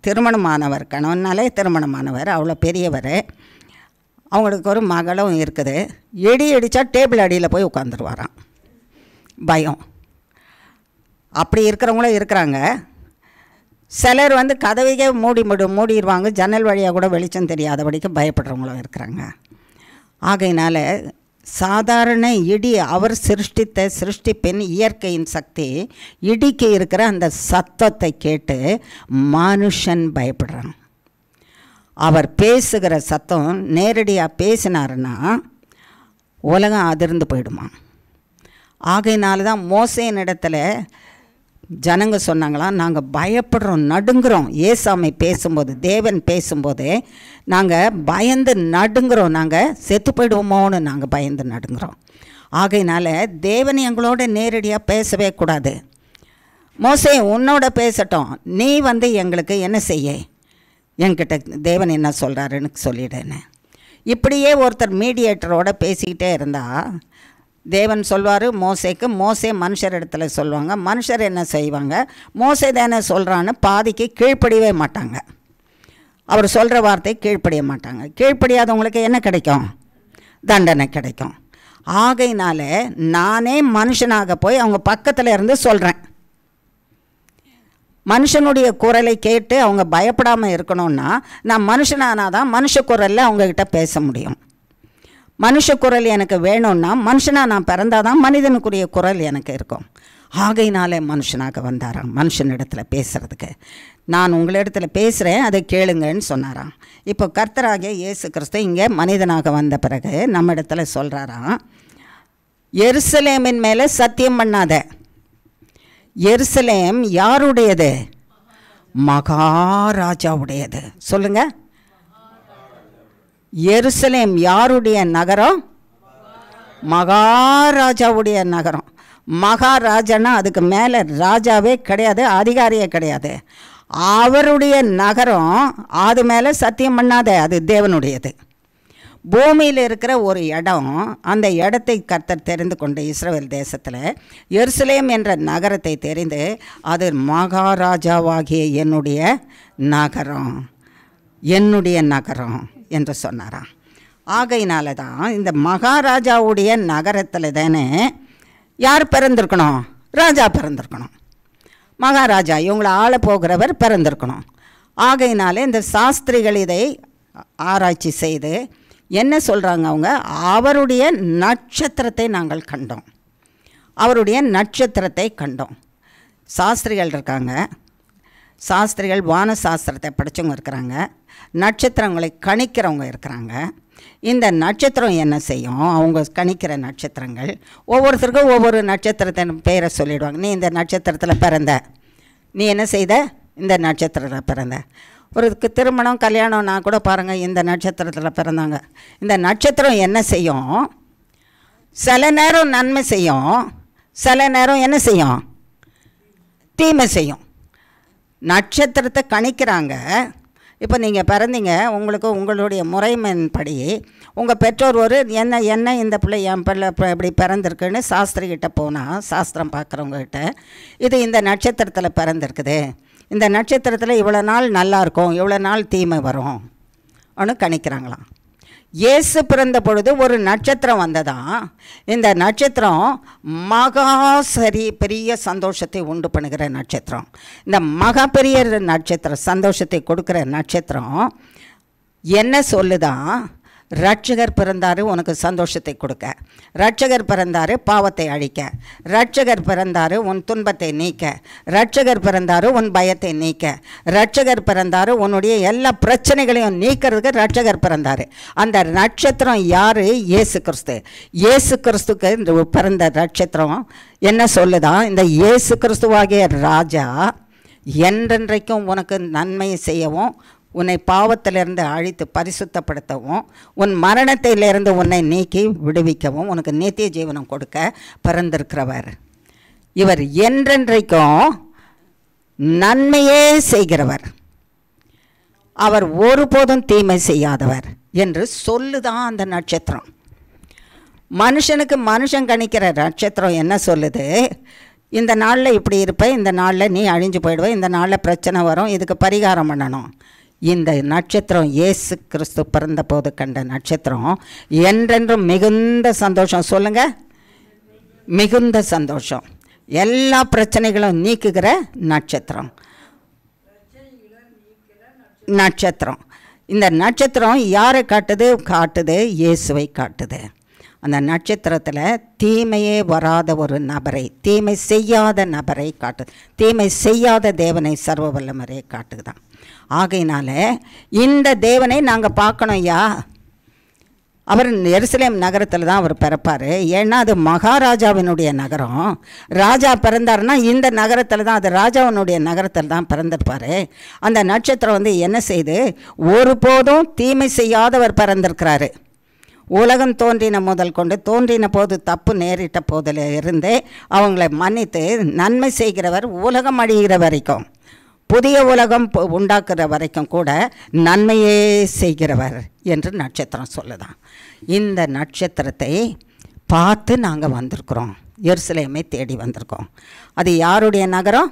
திருமணமானவர், கணவனாலே திருமணமானவர், அவ்வளோ பெரியவர். அவங்களுக்கு ஒரு மகளும் இருக்குது. இடி இடித்தா டேபிள் அடியில் போய் உட்காந்துருவாராம், பயம். அப்படி இருக்கிறவங்களும் இருக்கிறாங்க. சிலர் வந்து கதவையே மூடிடுவாங்க, ஜன்னல் வழியாக கூட வெளிச்சம் தெரியாதபடிக்கு பயப்படுறவங்களும் இருக்கிறாங்க. ஆகையினால சாதாரண இடி, அவர் சிருஷ்டித்த சிருஷ்டிப்பின் இயற்கையின் சக்தி, இடிக்கு இருக்கிற அந்த சத்தத்தை கேட்டு மனுஷன் பயப்படுறான். அவர் பேசுகிற சத்தம் நேரடியாக பேசினாருன்னா உலகம் அதிர்ந்து போயிடுமா. ஆகையினால தான் மோசேயின் இடத்துல ஜனங்க சொன்னாங்களாம், நாங்கள் பயப்படுறோம், நடுங்குறோம். ஏசாமி பேசும்போது, தேவன் பேசும்போது நாங்கள் பயந்து நடுங்குறோம், நாங்கள் செத்து போயிடுவோமோன்னு நாங்கள் பயந்து நடுங்குறோம். ஆகையினால தேவன் எங்களோட நேரடியாக பேசவே கூடாது. மோசே உன்னோட பேசட்டும், நீ வந்து எங்களுக்கு என்ன செய்ய, என்கிட்ட தேவன் என்ன சொல்கிறாருன்னு சொல்லிடுன்னு. இப்படியே ஒருத்தர் மீடியேட்டரோட பேசிக்கிட்டே இருந்தால் தேவன் சொல்வார் மோசேக்கு, மோசே மனுஷர் இடத்துல சொல்லுவாங்க, மனுஷர் என்ன செய்வாங்க, மோசே தானே சொல்கிறான்னு பாதிக்கு கீழ்ப்படியவே மாட்டாங்க. அவர் சொல்கிற வார்த்தை கீழ்ப்படிய மாட்டாங்க. கீழ்ப்படியாதவங்களுக்கு என்ன கிடைக்கும்? தண்டனை கிடைக்கும். ஆகையினால நானே மனுஷனாக போய் அவங்க பக்கத்தில் இருந்து சொல்கிறேன். மனுஷனுடைய குரலை கேட்டு அவங்க பயப்படாமல் இருக்கணும்னா நான் மனுஷனானால் தான் மனுஷ குரலில் அவங்கக்கிட்ட பேச முடியும். மனுஷ குரல் எனக்கு வேணும்னா மனுஷனாக நான் பிறந்தால் தான் மனிதனுக்குரிய குரல் எனக்கு இருக்கும். ஆகையினாலே மனுஷனாக வந்தாராம், மனுஷனிடத்தில் பேசுகிறதுக்கு. நான் உங்களிடத்தில் பேசுகிறேன், அதை கேளுங்கன்னு சொன்னாராம். இப்போ கர்த்தராகிய இயேசு கிறிஸ்து இங்கே மனிதனாக வந்த பிறகு நம்ம இடத்துல சொல்கிறாராம், எருசலேமின் மேலே சத்தியம் பண்ணாத. எருசலேம் யாருடையது? மகாராஜாவுடையது. சொல்லுங்க, எருசலேம் யாருடைய நகரம்? மகாராஜாவுடைய நகரம். மகாராஜானா அதுக்கு மேலே ராஜாவே கிடையாது, அதிகாரியே கிடையாது. அவருடைய நகரம், அது மேலே சத்தியம் பண்ணாத, அது தேவனுடையது. பூமியில் இருக்கிற ஒரு இடம், அந்த இடத்தை கர்த்தர் தெரிந்து கொண்டு இஸ்ரவேல் தேசத்தில் எருசலேம் என்ற நகரத்தை தெரிந்து, அது மகாராஜாவாகிய என்னுடைய நகரம், என்னுடைய நகரம் என்று சொன்னாராம். ஆகையினால தான் இந்த மகாராஜாவுடைய நகரத்தில் தானே யார் பிறந்திருக்கணும்? ராஜா பிறந்திருக்கணும். மகாராஜா, இவங்களை ஆள போகிறவர் பிறந்திருக்கணும். ஆகையினால இந்த சாஸ்திரிகள் இதை ஆராய்ச்சி செய்து என்ன சொல்கிறாங்க, அவங்க அவருடைய நட்சத்திரத்தை நாங்கள் கண்டோம், அவருடைய நட்சத்திரத்தை கண்டோம். சாஸ்திரிகள் இருக்காங்க, சாஸ்திரிகள் வான சாஸ்திரத்தை படித்தவங்க இருக்கிறாங்க, நட்சத்திரங்களை கணிக்கிறவங்க இருக்கிறாங்க. இந்த நட்சத்திரம் என்ன செய்யும், அவங்க கணிக்கிற நட்சத்திரங்கள் ஒவ்வொருத்தருக்கும் ஒவ்வொரு நட்சத்திரத்தின் பெயரை சொல்லிடுவாங்க. நீ இந்த நட்சத்திரத்தில் பிறந்த, நீ என்ன செய்த, இந்த நட்சத்திரத்தில் பிறந்த. ஒரு திருமணம் கல்யாணம்னா கூட பாருங்கள், இந்த நட்சத்திரத்தில் பிறந்தாங்க. இந்த நட்சத்திரம் என்ன செய்யும், சில நேரம் நன்மை செய்யும், சில நேரம் என்ன செய்யும், தீமை செய்யும். நட்சத்திரத்தை கணிக்கிறாங்க. இப்போ நீங்கள் பிறந்தீங்க, உங்களுக்கு உங்களுடைய முறைமையின்படி உங்கள் பெற்றோர் ஒரு என்ன இந்த பிள்ளை என் பிள்ளை இப்படி பிறந்திருக்குன்னு சாஸ்திரிகிட்ட போனால், சாஸ்திரம் பார்க்குறவங்ககிட்ட இது இந்த நட்சத்திரத்தில் பிறந்திருக்குது, இந்த நட்சத்திரத்தில் இவ்வளோ நாள் நல்லாயிருக்கும், இவ்வளோ நாள் தீமை வரும் ஒன்று கணிக்கிறாங்களாம். இயேசு பிறந்த பொழுது ஒரு நட்சத்திரம் வந்ததான். இந்த நட்சத்திரம் பெரிய சந்தோஷத்தை உண்டு பண்ணுகிற நட்சத்திரம். இந்த பெரிய நட்சத்திரம், சந்தோஷத்தை கொடுக்குற நட்சத்திரம் என்ன சொல்லுதான், ரட்சகர் பிறந்தார் உனக்கு சந்தோஷத்தை கொடுக்க, ரட்சகர் பிறந்தார் பாவத்தை அழிக்க, ரட்சகர் பிறந்தார் உன் துன்பத்தை நீக்க, ரட்சகர் பிறந்தார் உன் பயத்தை நீக்க, ரட்சகர் பிறந்தார் உன்னுடைய எல்லா பிரச்சனைகளையும் நீக்கிறதுக்கு ரட்சகர் பிறந்தார். அந்த நட்சத்திரம் யார், இயேசு கிறிஸ்து. இயேசு கிறிஸ்துக்கு இந்த பிறந்த நட்சத்திரம் என்ன சொல்லுதான், இந்த இயேசு கிறிஸ்துவாகிய ராஜா என்றென்றைக்கும் உனக்கு நன்மையை செய்யவும், உன்னை பாவத்திலிருந்து அழித்து பரிசுத்தப்படுத்தவும், உன் மரணத்திலிருந்து உன்னை நீக்கி விடுவிக்கவும், உனக்கு நித்திய ஜீவனம் கொடுக்க பிறந்திருக்கிறவர். இவர் என்றென்றைக்கும் நன்மையே செய்கிறவர், அவர் ஒருபோதும் தீமை செய்யாதவர் என்று சொல்லுதான் அந்த நட்சத்திரம். மனுஷனுக்கு மனுஷன் கணிக்கிற நட்சத்திரம் என்ன சொல்லுது, இந்த நாளில் இப்படி இருப்ப, இந்த நாளில் நீ அழிஞ்சு போயிடுவ, இந்த நாளில் பிரச்சனை வரும், இதுக்கு பரிகாரம் பண்ணணும். இந்த நட்சத்திரம் இயேசு கிறிஸ்து பிறந்த போது கண்ட நட்சத்திரம் என்றென்றும் மிகுந்த சந்தோஷம். சொல்லுங்கள், மிகுந்த சந்தோஷம், எல்லா பிரச்சனைகளும் நீக்குகிற நட்சத்திரம். இந்த நட்சத்திரம் யாரை காட்டுது, இயேசுவை காட்டுது. அந்த நட்சத்திரத்தில் தீமையே வராத ஒரு நபரை, தீமை செய்யாத நபரை காட்டுது, தீமை செய்யாத தேவனை, சர்வ வல்லமரை காட்டுதான். ஆகையினால இந்த தேவனை நாங்கள் பார்க்கணும் ஐயா. அவர் எருசலேம் நகரத்தில் தான் அவர் பிறப்பார். ஏன்னா அது மகாராஜாவினுடைய நகரம். ராஜா பிறந்தாருன்னா இந்த நகரத்தில் தான், அது ராஜாவினுடைய நகரத்தில் தான் பிறந்திருப்பார். அந்த நட்சத்திரம் என்ன செய்து, ஒருபோதும் தீமை செய்யாதவர் பிறந்திருக்கிறாரு. உலகம் தோன்றின முதல் கொண்டு, தோன்றின போது தப்பு நேரிட்ட போதில் இருந்தே அவங்களை மன்னித்து நன்மை செய்கிறவர், உலகம் அழிகிற வரைக்கும், புதிய உலகம் உண்டாக்குற வரைக்கும் கூட நன்மையே செய்கிறவர் என்று நட்சத்திரம் சொல்லுதான். இந்த நட்சத்திரத்தை பார்த்து நாங்கள் வந்திருக்கிறோம், எருசலேமை தேடி வந்திருக்கோம். அது யாருடைய நகரம்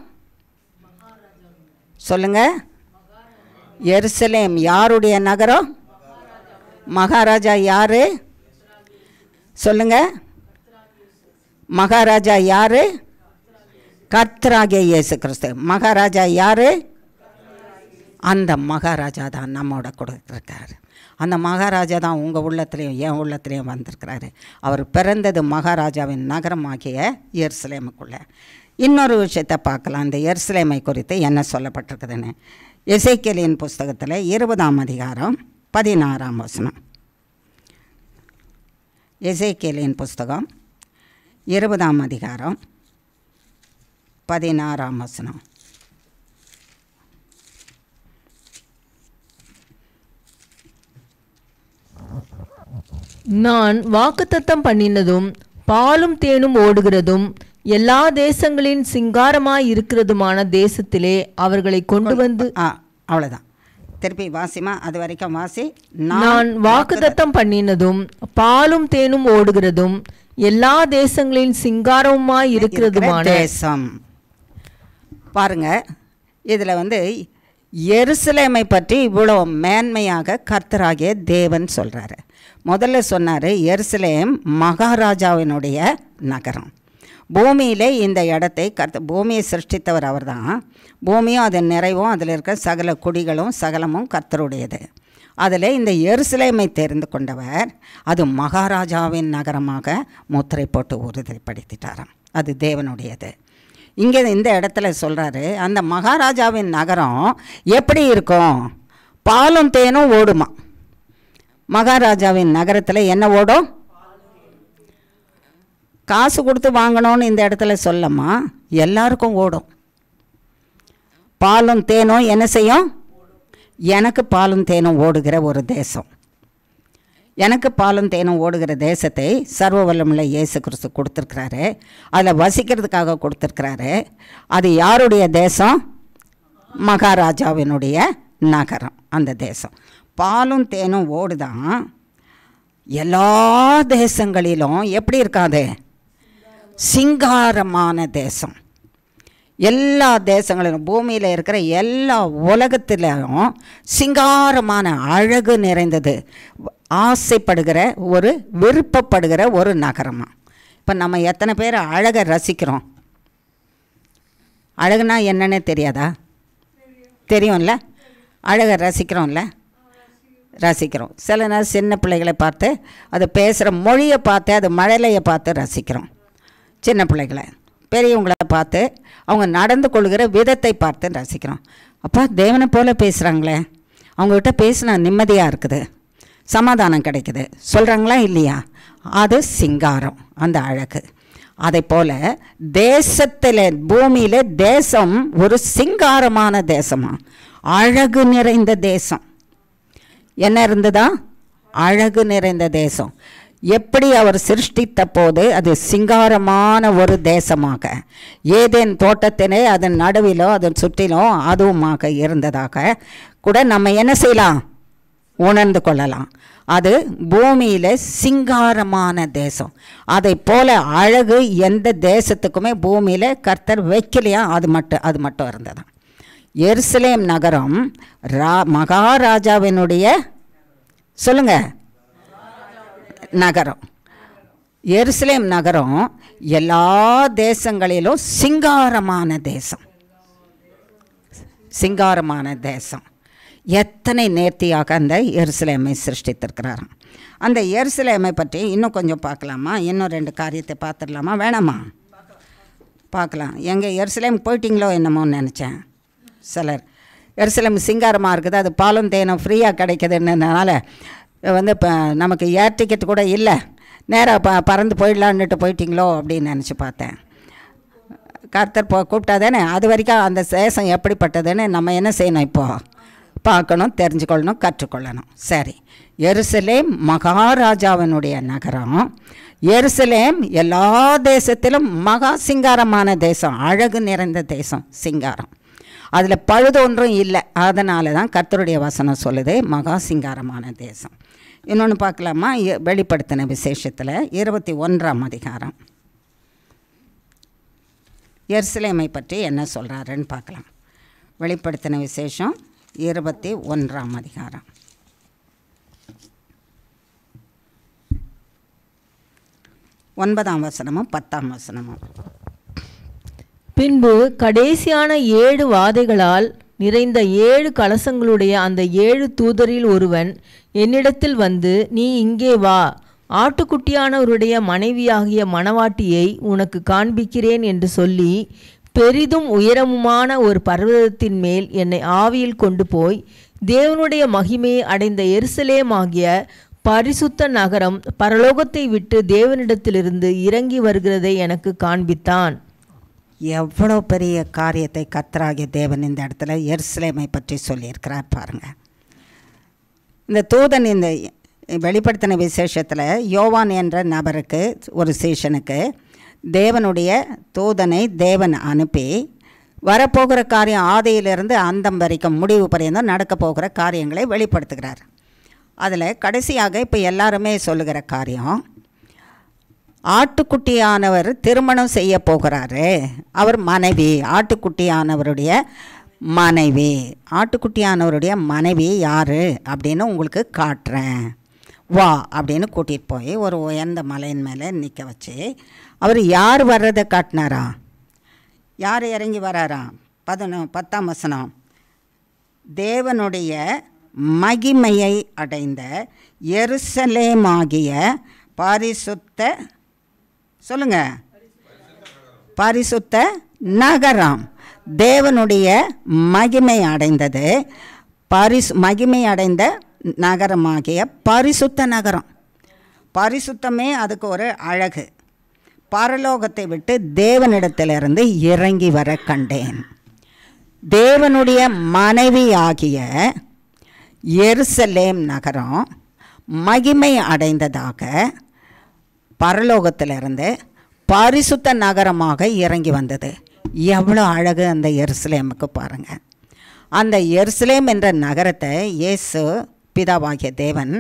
சொல்லுங்கள், எருசலேம் யாருடைய நகரம், மகாராஜா யாரு சொல்லுங்க, மகாராஜா யாரு, கர்த்தராகிய இயேசு கிறிஸ்து. மகாராஜா யாரு, அந்த மகாராஜா தான் நம்மோட கொடுத்துருக்காரு. அந்த மகாராஜா தான் உங்கள் உள்ளத்துலேயும் என் உள்ளத்துலேயும் வந்திருக்கிறாரு. அவர் பிறந்தது மகாராஜாவின் நகரமாகிய எருசலேமுக்குள்ளே. இன்னொரு விஷயத்தை பார்க்கலாம், இந்த எருசலேமை குறித்து என்ன சொல்லப்பட்டிருக்குதுன்னு. எசேக்கியேலின் புஸ்தகத்தில் 20ஆம் அதிகாரம் 16ஆம் வசனம். எசேக்கியேலின் புஸ்தகம் 20ஆம் அதிகாரம் 16ஆம் வசனம். நான் வாக்குத்தத்தம் பண்ணினதும் பாலும் தேனும் ஓடுகிறதும் எல்லா தேசங்களின் சிங்காரமாய் இருக்கிறதுமான தேசத்திலே அவர்களை கொண்டு வந்து. அவ்வளோதான், திருப்பி வாசிமா, அது வரைக்கும் வாசி. நான் வாக்குத்தத்தம் பண்ணினதும் பாலும் தேனும் ஓடுகிறதும் எல்லா தேசங்களின் சிங்காரமாய் இருக்கிறதுமான தேசம். பாருங்க, இதில் எருசலேமை பற்றி இவ்வளோ மேன்மையாக கர்த்தராகிய தேவன் சொல்கிறாரு. முதல்ல சொன்னார், எருசலேம் மகாராஜாவினுடைய நகரம். பூமியிலே இந்த இடத்தை பூமியை சிருஷ்டித்தவர் அவர் தான். பூமியும் அதன் நிறைவும் அதில் இருக்க சகல குடிகளும் சகலமும் கர்த்தருடையது. அதில் இந்த எருசலேமை தெரிந்து கொண்டவர் அது மகாராஜாவின் நகரமாக முத்திரை போட்டு உறுதிப்படுத்திட்டாராம். அது தேவனுடையது. இங்கே இந்த இடத்துல சொல்கிறாரு, அந்த மகாராஜாவின் நகரம் எப்படி இருக்கும்? பாலும் தேனும் ஓடுமா. மகாராஜாவின் நகரத்தில் என்ன ஓடும்? காசு கொடுத்து வாங்கணும்னு இந்த இடத்துல சொல்லமா, எல்லாருக்கும் ஓடும். பாலும் தேனும் என்ன செய்யும்? எனக்கு பாலும் தேனும் ஓடுகிற ஒரு தேசம். எனக்கு பாலும் தேனும் ஓடுகிற தேசத்தை சர்வ வல்லமுள்ள இயேசு கிறிஸ்து கொடுத்துருக்கிறாரு. அதில் வசிக்கிறதுக்காக கொடுத்துருக்கிறாரு. அது யாருடைய தேசம்? மகாராஜாவினுடைய நகரம். அந்த தேசம் பாலும் தேனும் ஓடுதான். எல்லா தேசங்களிலும் எப்படி இருக்காது? சிங்காரமான தேசம். எல்லா தேசங்களிலும் பூமியில் இருக்கிற எல்லா உலகத்திலும் சிங்காரமான அழகு நிறைந்தது, ஆசைப்படுகிற ஒரு விருப்பப்படுகிற ஒரு நகரமாக. இப்போ நம்ம எத்தனை பேர் அழகை ரசிக்கிறோம்? அழகுனா என்னன்னே தெரியாதா? தெரியும்ல. அழகை ரசிக்கிறோம்ல. ரசிக்கிறோம். சில நேரம் சின்ன பிள்ளைகளை பார்த்து அது பேசுகிற மொழியை பார்த்து அது மழலையை பார்த்து ரசிக்கிறோம். சின்ன பிள்ளைகளை, பெரியவங்களை பார்த்து அவங்க நடந்து கொள்கிற விதத்தை பார்த்து ரசிக்கிறோம். அப்பா தேவனை போல் பேசுகிறாங்களே, அவங்ககிட்ட பேசினா நிம்மதியாக இருக்குது, சமாதானம் கிடைக்குது சொல்கிறாங்களா இல்லையா? அது சிங்காரம், அந்த அழகு. அதை போல் தேசத்தில், பூமியில் தேசம் ஒரு சிங்காரமான தேசமா, அழகு நிறைந்த தேசம். என்ன இருந்ததா? அழகு நிறைந்த தேசம். எப்படி அவர் சிருஷ்டித்த போது அது சிங்காரமான ஒரு தேசமாக, ஏதேன் தோட்டத்திலே அதன் நடுவிலோ அதன் சுற்றிலும் அதுவுமாக இருந்ததாக கூட நம்ம என்ன செய்யலாம்? உணர்ந்து கொள்ளலாம். அது பூமியில் சிங்காரமான தேசம். அதை போல அழகு எந்த தேசத்துக்குமே பூமியில் கர்த்தர் வைக்கலையா? அது மட்டும் இருந்ததான். எருசலேம் நகரம் மகாராஜாவினுடைய சொல்லுங்க நகரம். எருசலேம் நகரம் எல்லா தேசங்களிலும் சிங்காரமான தேசம். சிங்காரமான தேசம். எத்தனை நேர்த்தியாக அந்த எருசலேமை சிருஷ்டித்திருக்கிறாராம். அந்த எருசலேமை பற்றி இன்னும் கொஞ்சம் பார்க்கலாமா? இன்னும் 2 காரியத்தை பார்த்துடலாமா? வேணாமா? பார்க்கலாம். எங்கே எருசலேம் போயிட்டீங்களோ என்னமோன்னு நினச்சேன். சிலர் எருசலேம் சிங்காரமாக இருக்குது, அது பாலும் தேனும் ஃப்ரீயாக கிடைக்குதுன்றதுனால இப்போ நமக்கு ஏர் டிக்கெட் கூட இல்லை, நேராக பறந்து போயிடலான்னுட்டு போயிட்டீங்களோ அப்படின்னு நினச்சி பார்த்தேன். கர்த்தர் கூப்பிட்டா தானே, அது வரைக்கும் அந்த தேசம் எப்படிப்பட்டதுன்னு நம்ம என்ன செய்யணும்? இப்போது பார்க்கணும், தெரிஞ்சுக்கொள்ளணும், கற்றுக்கொள்ளணும். சரி, எருசலேம் மகாராஜாவினுடைய நகரம். எருசலேம் எல்லா தேசத்திலும் மகா சிங்காரமான தேசம், அழகு நிறைந்த தேசம், சிங்காரம். அதில் பழுது ஒன்றும் இல்லை. அதனால தான் கர்த்தருடைய வசனம் சொல்லுது மகா சிங்காரமான தேசம். இன்னொன்று பார்க்கலாமா? வெளிப்படுத்தின விசேஷத்தில் 21ஆம் அதிகாரம் எருசலேமை பற்றி என்ன சொல்கிறாருன்னு பார்க்கலாம். வெளிப்படுத்தின விசேஷம் 21ஆம் அதிகாரம் 9ஆம் வசனமும் 10ஆம் வசனமும். பின்பு கடைசியான 7 வாதைகளால் நிறைந்த 7 கலசங்களுடைய அந்த 7 தூதரில் ஒருவன் என்னிடத்தில் வந்து, நீ இங்கே வா, ஆட்டுக்குட்டியானவருடைய மனைவியாகிய மணவாட்டியை உனக்கு காண்பிக்கிறேன் என்று சொல்லி பெரிதும் உயரமுமான ஒரு பர்வதத்தின் மேல் என்னை ஆவியில் கொண்டு போய் தேவனுடைய மகிமையை அடைந்த எருசலேம் ஆகிய பரிசுத்த நகரம் பரலோகத்தை விட்டு தேவனிடத்திலிருந்து இறங்கி வருகிறதை எனக்கு காண்பித்தான். எவ்வளோ பெரிய காரியத்தை கர்த்தராகிய தேவன் இந்த இடத்துல எருசலேமை பற்றி சொல்லியிருக்கிறார் பாருங்கள். இந்த தூதன் இந்த வெளிப்படுத்தின விசேஷத்தில் யோவான் என்ற நபருக்கு, ஒரு சீஷனுக்கு தேவனுடைய தூதனை தேவன் அனுப்பி வரப்போகிற காரியம் ஆதியிலிருந்து அந்தம் வரைக்கும் முடிவு பரியந்தம் நடக்க போகிற காரியங்களை வெளிப்படுத்துகிறார். அதில் கடைசியாக இப்போ எல்லாருமே சொல்லுகிற காரியம், ஆட்டுக்குட்டியானவர் திருமணம் செய்ய போகிறாரு. அவர் மனைவி, ஆட்டுக்குட்டியானவருடைய மனைவி. ஆட்டுக்குட்டியானவருடைய மனைவி யார் அப்படின்னு உங்களுக்கு காட்டுறேன். வா அப்படின்னு கூட்டிகிட்டு போய் ஒரு உயர்ந்த மலையின் மேலே நிற்க வச்சு அவர் யார் வர்றதை காட்டினாரா? யார் இறங்கி வராரா? 10ஆம் வசனம், தேவனுடைய மகிமையை அடைந்த எருசலேமாகிய பரிசுத்த, சொல்லுங்க, பரிசுத்த நகரம். தேவனுடைய மகிமை அடைந்தது, மகிமை அடைந்த நகரமாகிய பரிசுத்த நகரம். பரிசுத்தமே அதுக்கு ஒரு அழகு. பரலோகத்தை விட்டு தேவனிடத்திலிருந்து இறங்கி வர கண்டேன். தேவனுடைய மனைவி ஆகிய எருசலேம் நகரம் மகிமை அடைந்ததாக பரலோகத்திலிருந்து பரிசுத்த நகரமாக இறங்கி வந்தது. எவ்வளோ அழகு அந்த எருசலேமுக்கு பாருங்கள். அந்த எருசலேம் என்ற நகரத்தை இயேசு பிதாவாகிய தேவன்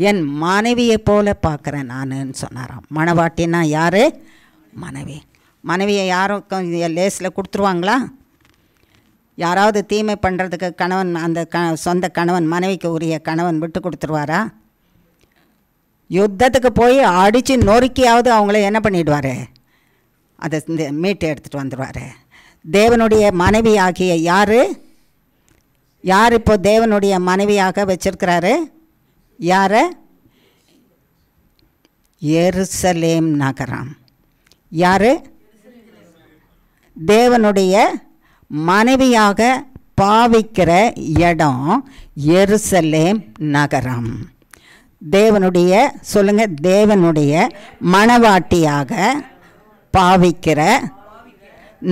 என் மனைவியை போல பார்க்குறேன் நானுன்னு சொன்னாராம். மணவாட்டினா யார்? மனைவி. மனைவியை யாருக்கும் லேஸில் கொடுத்துருவாங்களா? யாராவது தீமை பண்ணுறதுக்கு கணவன், அந்த சொந்த கணவன், மனைவிக்கு உரிய கணவன் விட்டு கொடுத்துருவாரா? யுத்தத்துக்கு போய் அடித்து நொறுக்கியாவது அவங்கள என்ன பண்ணிடுவார்? அதை மீட்டு எடுத்துகிட்டு வந்துடுவார். தேவனுடைய மனைவி ஆகிய யார் இப்போ தேவனுடைய மனைவியாக வச்சிருக்கிறாரு? யார்? எருசலேம் நகரம். யார்? தேவனுடைய மனைவியாக பாவிக்கிற இடம் எருசலேம் நகரம். தேவனுடைய, சொல்லுங்க, தேவனுடைய மணவாட்டியாக பாவிக்கிற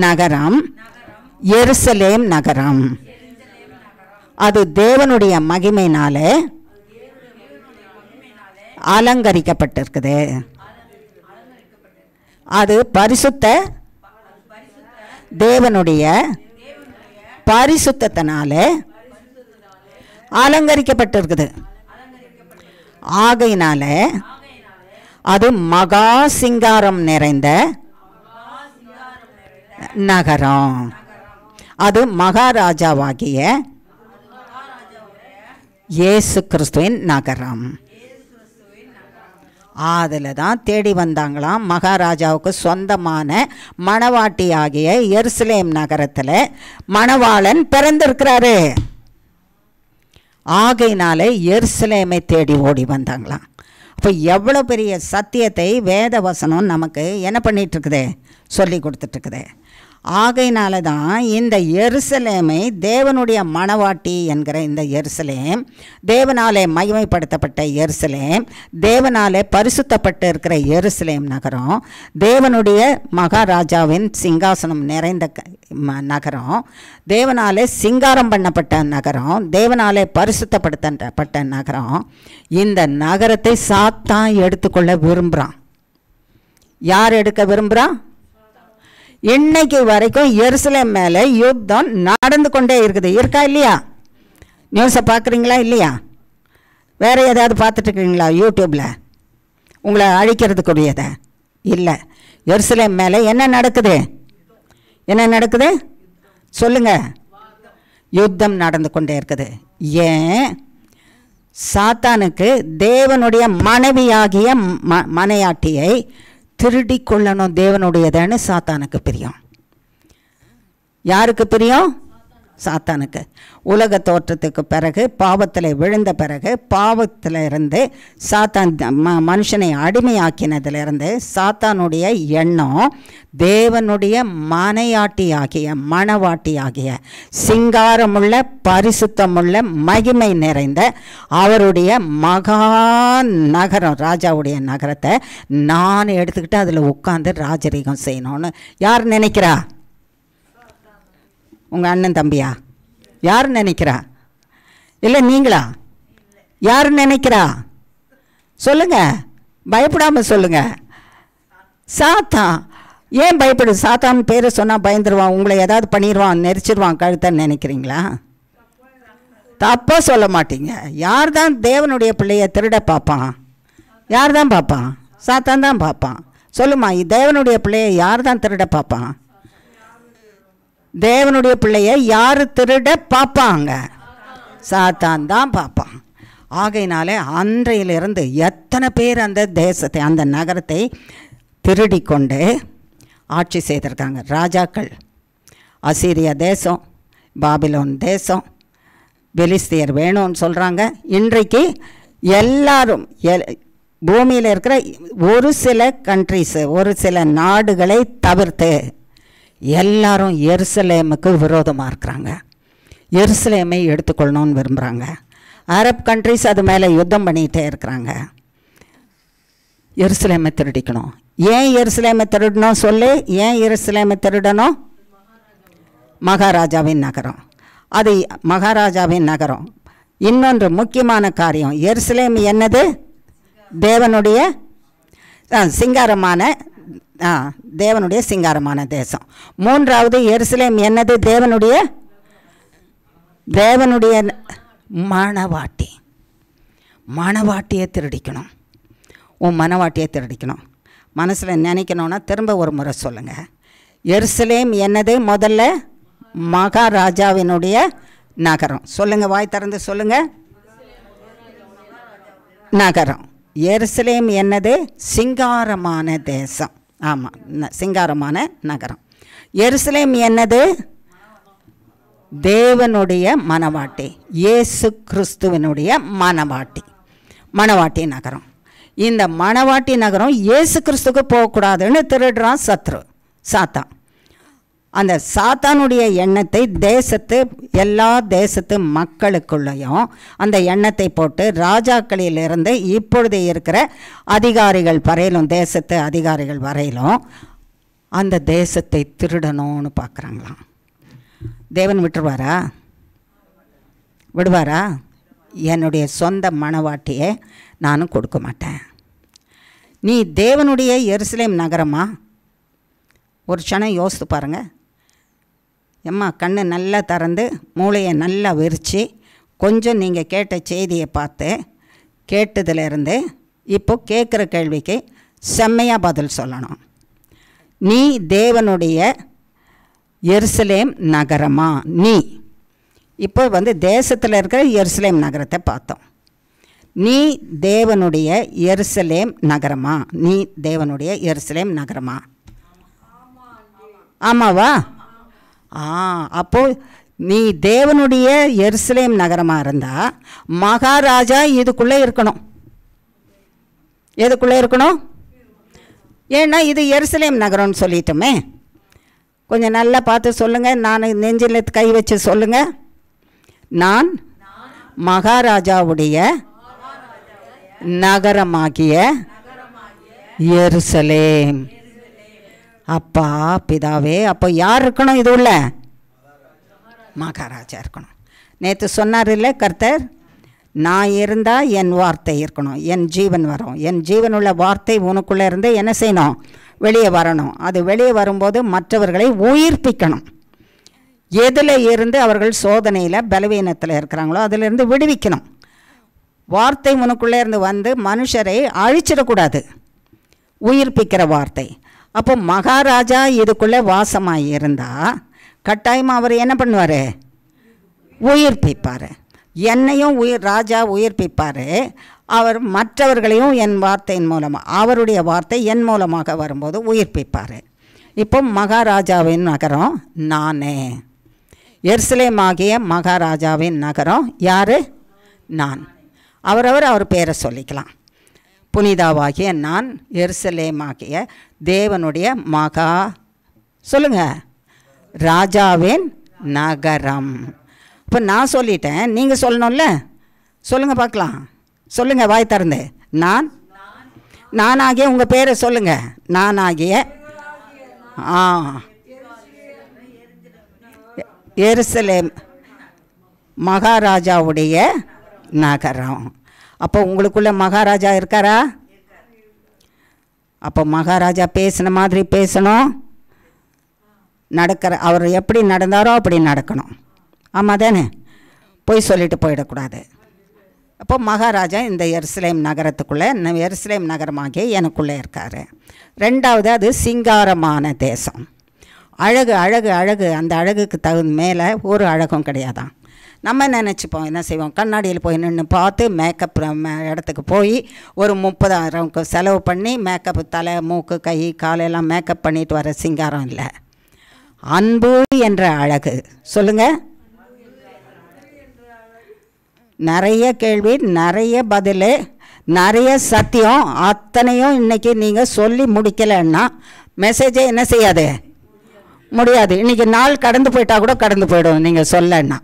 நகரம் எருசலேம் நகரம். அது தேவனுடைய மகிமையினாலே அலங்கரிக்கப்பட்டிருக்குது. அது பரிசுத்த தேவனுடைய பரிசுத்தத்தினால அலங்கரிக்கப்பட்டிருக்குது. ஆகையினால அது மகா சிங்காரம் நிறைந்த நகரம். அது மகாராஜாவாகிய இயேசு கிறிஸ்துவின் நகரம். அதில் தான் தேடி வந்தாங்களாம். மகாராஜாவுக்கு சொந்தமான மணவாட்டியாகிய எருசலேம் நகரத்தில் மணவாளன் பிறந்திருக்கிறாரு. ஆகையினாலே எருசலேமை தேடி ஓடி வந்தாங்களாம். அப்போ எவ்வளோ பெரிய சத்தியத்தை வேத வசனம் நமக்கு என்ன பண்ணிகிட்ருக்குது? சொல்லி கொடுத்துட்ருக்குது. ஆகையினால தான் இந்த எருசலேமை தேவனுடைய மணவாட்டி என்கிற இந்த எருசலேம், தேவனாலே மகிமைப்படுத்தப்பட்ட எருசலேம், தேவனாலே பரிசுத்தப்பட்டு இருக்கிற எருசலேம் நகரம், தேவனுடைய மகாராஜாவின் சிங்காசனம் நிறைந்த நகரம், தேவனாலே சிங்காரம் பண்ணப்பட்ட நகரம், தேவனாலே பரிசுத்தப்படுத்தப்பட்ட நகரம். இந்த நகரத்தை சாத்தான் எடுத்துக்கொள்ள விரும்புகிறான். யார் எடுக்க விரும்புகிறான்? இன்னைக்கு வரைக்கும் எருசலேம் மேலே யுத்தம் நடந்து கொண்டே இருக்குது. இருக்கா இல்லையா? நியூஸை பார்க்குறீங்களா இல்லையா? வேறு ஏதாவது பார்த்துட்ருக்கீங்களா யூடியூப்பில் உங்களை அழிக்கிறதுக்குரியதை? இல்லை. எருசலேம் மேலே என்ன நடக்குது? என்ன நடக்குது சொல்லுங்கள்? யுத்தம் நடந்து கொண்டே இருக்குது. ஏன்? சாத்தானுக்கு தேவனுடைய மனைவியாகிய மனையாட்டியை திருடி கொள்ளணும் தேவனுடையதான்னு சாத்தானுக்கு பிரியம். யாருக்கு பிரியம்? சாத்தானுக்கு. உலக தோற்றத்துக்கு பிறகு, பாவத்தில் விழுந்த பிறகு, பாவத்தில் இருந்து சாத்தான் மனுஷனை அடிமையாக்கினதிலிருந்து சாத்தானுடைய எண்ணம் தேவனுடைய மனையாட்டியாகிய மணவாட்டியாகிய சிங்காரமுள்ள பரிசுத்தமுள்ள மகிமை நிறைந்த அவருடைய மகா நகரம், ராஜாவுடைய நகரத்தை நான் எடுத்துக்கிட்டு அதில் உட்காந்து ராஜரீகம் செய்யணும்னு யார் நினைக்கிறா? உங்கள் அண்ணன் தம்பியா? யார் நினைக்கிறா? இல்லை நீங்களா? யார் நினைக்கிறா? சொல்லுங்க, பயப்படாமல் சொல்லுங்க. சாத்தான். ஏன் பயப்படு? சாத்தான் பேரை சொன்னால் பயந்துருவான், உங்களை ஏதாவது பண்ணிடுவான், நெரிச்சிடுவான் கழுத்தன்னு நினைக்கிறீங்களா? தப்பாக சொல்ல மாட்டீங்க. யார் தான் தேவனுடைய பிள்ளையை திருட பார்ப்பான்? யார் தான் பார்ப்பான்? சாத்தான் தான் பார்ப்பான். சொல்லுமா, தேவனுடைய பிள்ளையை யார் தான் திருட பார்ப்பான்? தேவனுடைய பிள்ளையை யார் திருட பார்ப்பாங்க? சாத்தான் தான் பார்ப்பான். ஆகையினாலே அன்றையிலிருந்து எத்தனை பேர் அந்த தேசத்தை, அந்த நகரத்தை திருடி கொண்டு ஆட்சி செய்திருக்காங்க. ராஜாக்கள், அசீரியா தேசம், பாபிலோன் தேசம், பெலிஸ்தியர் வேணும்னு சொல்கிறாங்க. இன்றைக்கு எல்லாரும் பூமியில் இருக்கிற ஒரு சில கண்ட்ரிஸு, ஒரு சில நாடுகளை தவிர்த்து எல்லாரும் எருசலேமுக்கு விரோதமாக இருக்கிறாங்க. எருசலேமை எடுத்துக்கொள்ளணும்னு விரும்புகிறாங்க. அரப் கண்ட்ரிஸ் அது மேலே யுத்தம் பண்ணிகிட்டே இருக்கிறாங்க. எருசலேமை திருடிக்கணும். ஏன் எருசலேமை திருடணும் சொல்லு? ஏன் எருசலேமை திருடணும்? மகாராஜாவின் நகரம். அது மகாராஜாவின் நகரம். இன்னொன்று முக்கியமான காரியம், எருசலேம் என்னது? தேவனுடைய சிங்காரமான தேவனுடைய சிங்காரமான தேசம். மூன்றாவது, எருசலேம் என்னது? தேவனுடைய மணவாட்டி. மணவாட்டியை திருடிக்கணும். உன் மணவாட்டியை திருடிக்கணும். மனசில் நினைக்கணுன்னா திரும்ப ஒரு முறை சொல்லுங்கள். எருசலேம் என்னது? முதல்ல மகாராஜாவினுடைய நகரம். சொல்லுங்கள், வாய் திறந்து சொல்லுங்கள். நகரம். எருசலேம் என்னது? சிங்காரமான தேசம். ஆமாம், சிங்காரமான நகரம். எருசலேம் என்னது? தேவனுடைய மணவாட்டி, இயேசு கிறிஸ்துவினுடைய மணவாட்டி நகரம். இந்த மணவாட்டி நகரம் இயேசு கிறிஸ்துக்கு போகக்கூடாதுன்னு திருடுறான் சாத்தான். அந்த சாத்தானுடைய எண்ணத்தை எல்லா தேசத்து மக்களுக்குள்ளேயும் அந்த எண்ணத்தை போட்டு ராஜாக்களிலிருந்து இப்பொழுது இருக்கிற அதிகாரிகள் வரையிலும், தேசத்து அதிகாரிகள் வரையிலும் அந்த தேசத்தை திருடணும்னு பார்க்குறாங்களாம். தேவன் விடுவாரா? என்னுடைய சொந்த மணவாட்டியை நானும் கொடுக்க மாட்டேன். நீ தேவனுடைய எருசலேம் நகரமா? ஒரு க்ஷணம் யோசித்து பாருங்கள். எம்மா, கண்ணை நல்லா திறந்து மூளையை நல்லா விரித்து கொஞ்சம் நீங்கள் கேட்ட செய்தியை பார்த்து கேட்டதிலிருந்து இப்போ கேட்குற கேள்விக்கு செம்மையாக பதில் சொல்லணும். நீ தேவனுடைய எருசலேம் நகரமா? நீ இப்போ தேசத்தில் இருக்கிற எருசலேம் நகரத்தை பார்த்தோம். நீ தேவனுடைய எருசலேம் நகரமா? நீ தேவனுடைய எருசலேம் நகரமா? ஆமாவா? அப்போது நீ தேவனுடைய எருசலேம் நகரமாக இருந்தால் மகாராஜா இதுக்குள்ளே இருக்கணும். எதுக்குள்ளே இருக்கணும்? ஏன்னா இது எருசலேம் நகரம்னு சொல்லிட்டோமே. கொஞ்சம் நல்லா பார்த்து சொல்லுங்கள். நான் நெஞ்சில் கை வச்சு சொல்லுங்கள். நான் மகாராஜாவுடைய நகரமாகிய எருசலேம். அப்பா பிதாவே, அப்போ யார் இருக்கணும்? இது உள்ள மகாராஜா இருக்கணும். நேற்று சொன்னார் இல்லை கர்த்தர், நான் இருந்தால் என் வார்த்தை இருக்கணும், என் ஜீவன் வரும், என் ஜீவனுள்ள வார்த்தை உனக்குள்ளே இருந்து என்ன செய்யணும்? வெளியே வரணும். அது வெளியே வரும்போது மற்றவர்களை உயிர்ப்பிக்கணும். எதில் இருந்து அவர்கள் சோதனையில் பலவீனத்தில் இருக்கிறாங்களோ அதிலிருந்து விடுவிக்கணும். வார்த்தை உனக்குள்ளே இருந்து மனுஷரை அழிச்சிடக்கூடாது. உயிர்ப்பிக்கிற வார்த்தை. அப்போ மகாராஜா இதுக்குள்ளே வாசமாக இருந்தால் கட்டாயமாக அவர் என்ன பண்ணுவார்? உயிர்ப்பிப்பார். என்னையும் ராஜா உயிர்ப்பிப்பார். அவர் மற்றவர்களையும் என் வார்த்தையின் மூலமாக, அவருடைய வார்த்தை என் மூலமாக வரும்போது உயிர்ப்பிப்பார். இப்போ மகாராஜாவின் நகரம் நானே. எருசலேம் ஆகிய மகாராஜாவின் நகரம் யார்? நான். அவர் பேரை சொல்லிக்கலாம். புனிதாவாகிய நான் எருசலேமாகிய தேவனுடைய சொல்லுங்கள், ராஜாவின் நகரம். இப்போ நான் சொல்லிட்டேன், நீங்கள் சொல்லணும்ல. சொல்லுங்கள் பார்க்கலாம். சொல்லுங்கள் வாய் திறந்து. நானாகிய உங்கள் பேரை சொல்லுங்கள். நானாகிய எருசலேம் மகாராஜாவுடைய நகரம். அப்போ உங்களுக்குள்ள மகாராஜா இருக்காரா? அப்போ மகாராஜா பேசின மாதிரி பேசணும். அவர் எப்படி நடந்தாரோ அப்படி நடக்கணும். ஆமாம் தானே? போய் சொல்லிட்டு போயிடக்கூடாது. அப்போ மகாராஜா இந்த எருசலேம் நகரத்துக்குள்ளே, எருசலேம் நகரமாகிய எனக்குள்ளே இருக்கார். ரெண்டாவது, அது சிங்காரமான தேசம். அழகு அழகு அழகு. அந்த அழகுக்கு மேலே ஒரு அழகும் கிடையாதான். நம்ம நினச்சிப்போம், என்ன செய்வோம், கண்ணாடியில் போய் நின்று பார்த்து மேக்கப் இடத்துக்கு போய் ஒரு 30,000 செலவு பண்ணி மேக்கப் தலை மூக்கு கை காலெல்லாம் மேக்கப் பண்ணிட்டு வர சிங்காரம் இல்லை. அன்பு என்ற அழகு. சொல்லுங்கள். நிறைய கேள்வி, நிறைய பதில், நிறைய சத்தியம், அத்தனையும் இன்றைக்கி நீங்கள் சொல்லி முடிக்கலைன்னா மெசேஜே என்ன செய்யாது, முடியாது. இன்றைக்கி நாள் கடந்து போயிட்டா கூட கடந்து போய்டும் நீங்கள் சொல்லன்னா.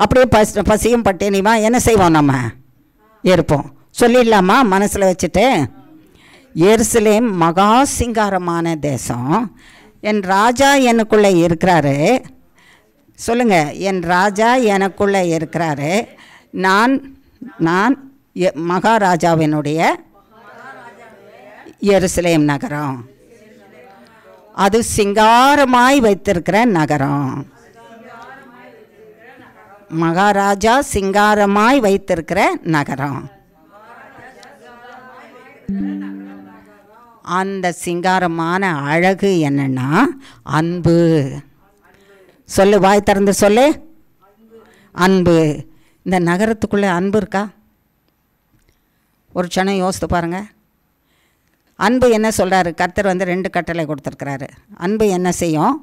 அப்படியே பசியும் பட்டினியுமா என்ன செய்வோம், நம்ம இருப்போம். சொல்லிடலாமா மனசில் வச்சுட்டு? எருசலேம் மகா சிங்காரமான தேசம். என் ராஜா எனக்குள்ளே இருக்கிறாரு. சொல்லுங்கள், என் ராஜா எனக்குள்ளே இருக்கிறாரு. நான் மகாராஜாவினுடைய எருசலேம் நகரம். அது சிங்காரமாய் வைத்திருக்கிற நகரம். மகாராஜா சிங்காரமாய் வைத்திருக்கிற நகரம். அந்த சிங்காரமான அழகு என்னன்னா அன்பு. சொல்லு, வாய் திறந்து சொல்லு, அன்பு. இந்த நகரத்துக்குள்ளே அன்பு இருக்கா? ஒரு க்ஷணம் யோசித்து பாருங்கள். அன்பு என்ன சொல்கிறாரு? கர்த்தர் 2 கட்டளை கொடுத்துருக்கிறாரு. அன்பு என்ன செய்யும்?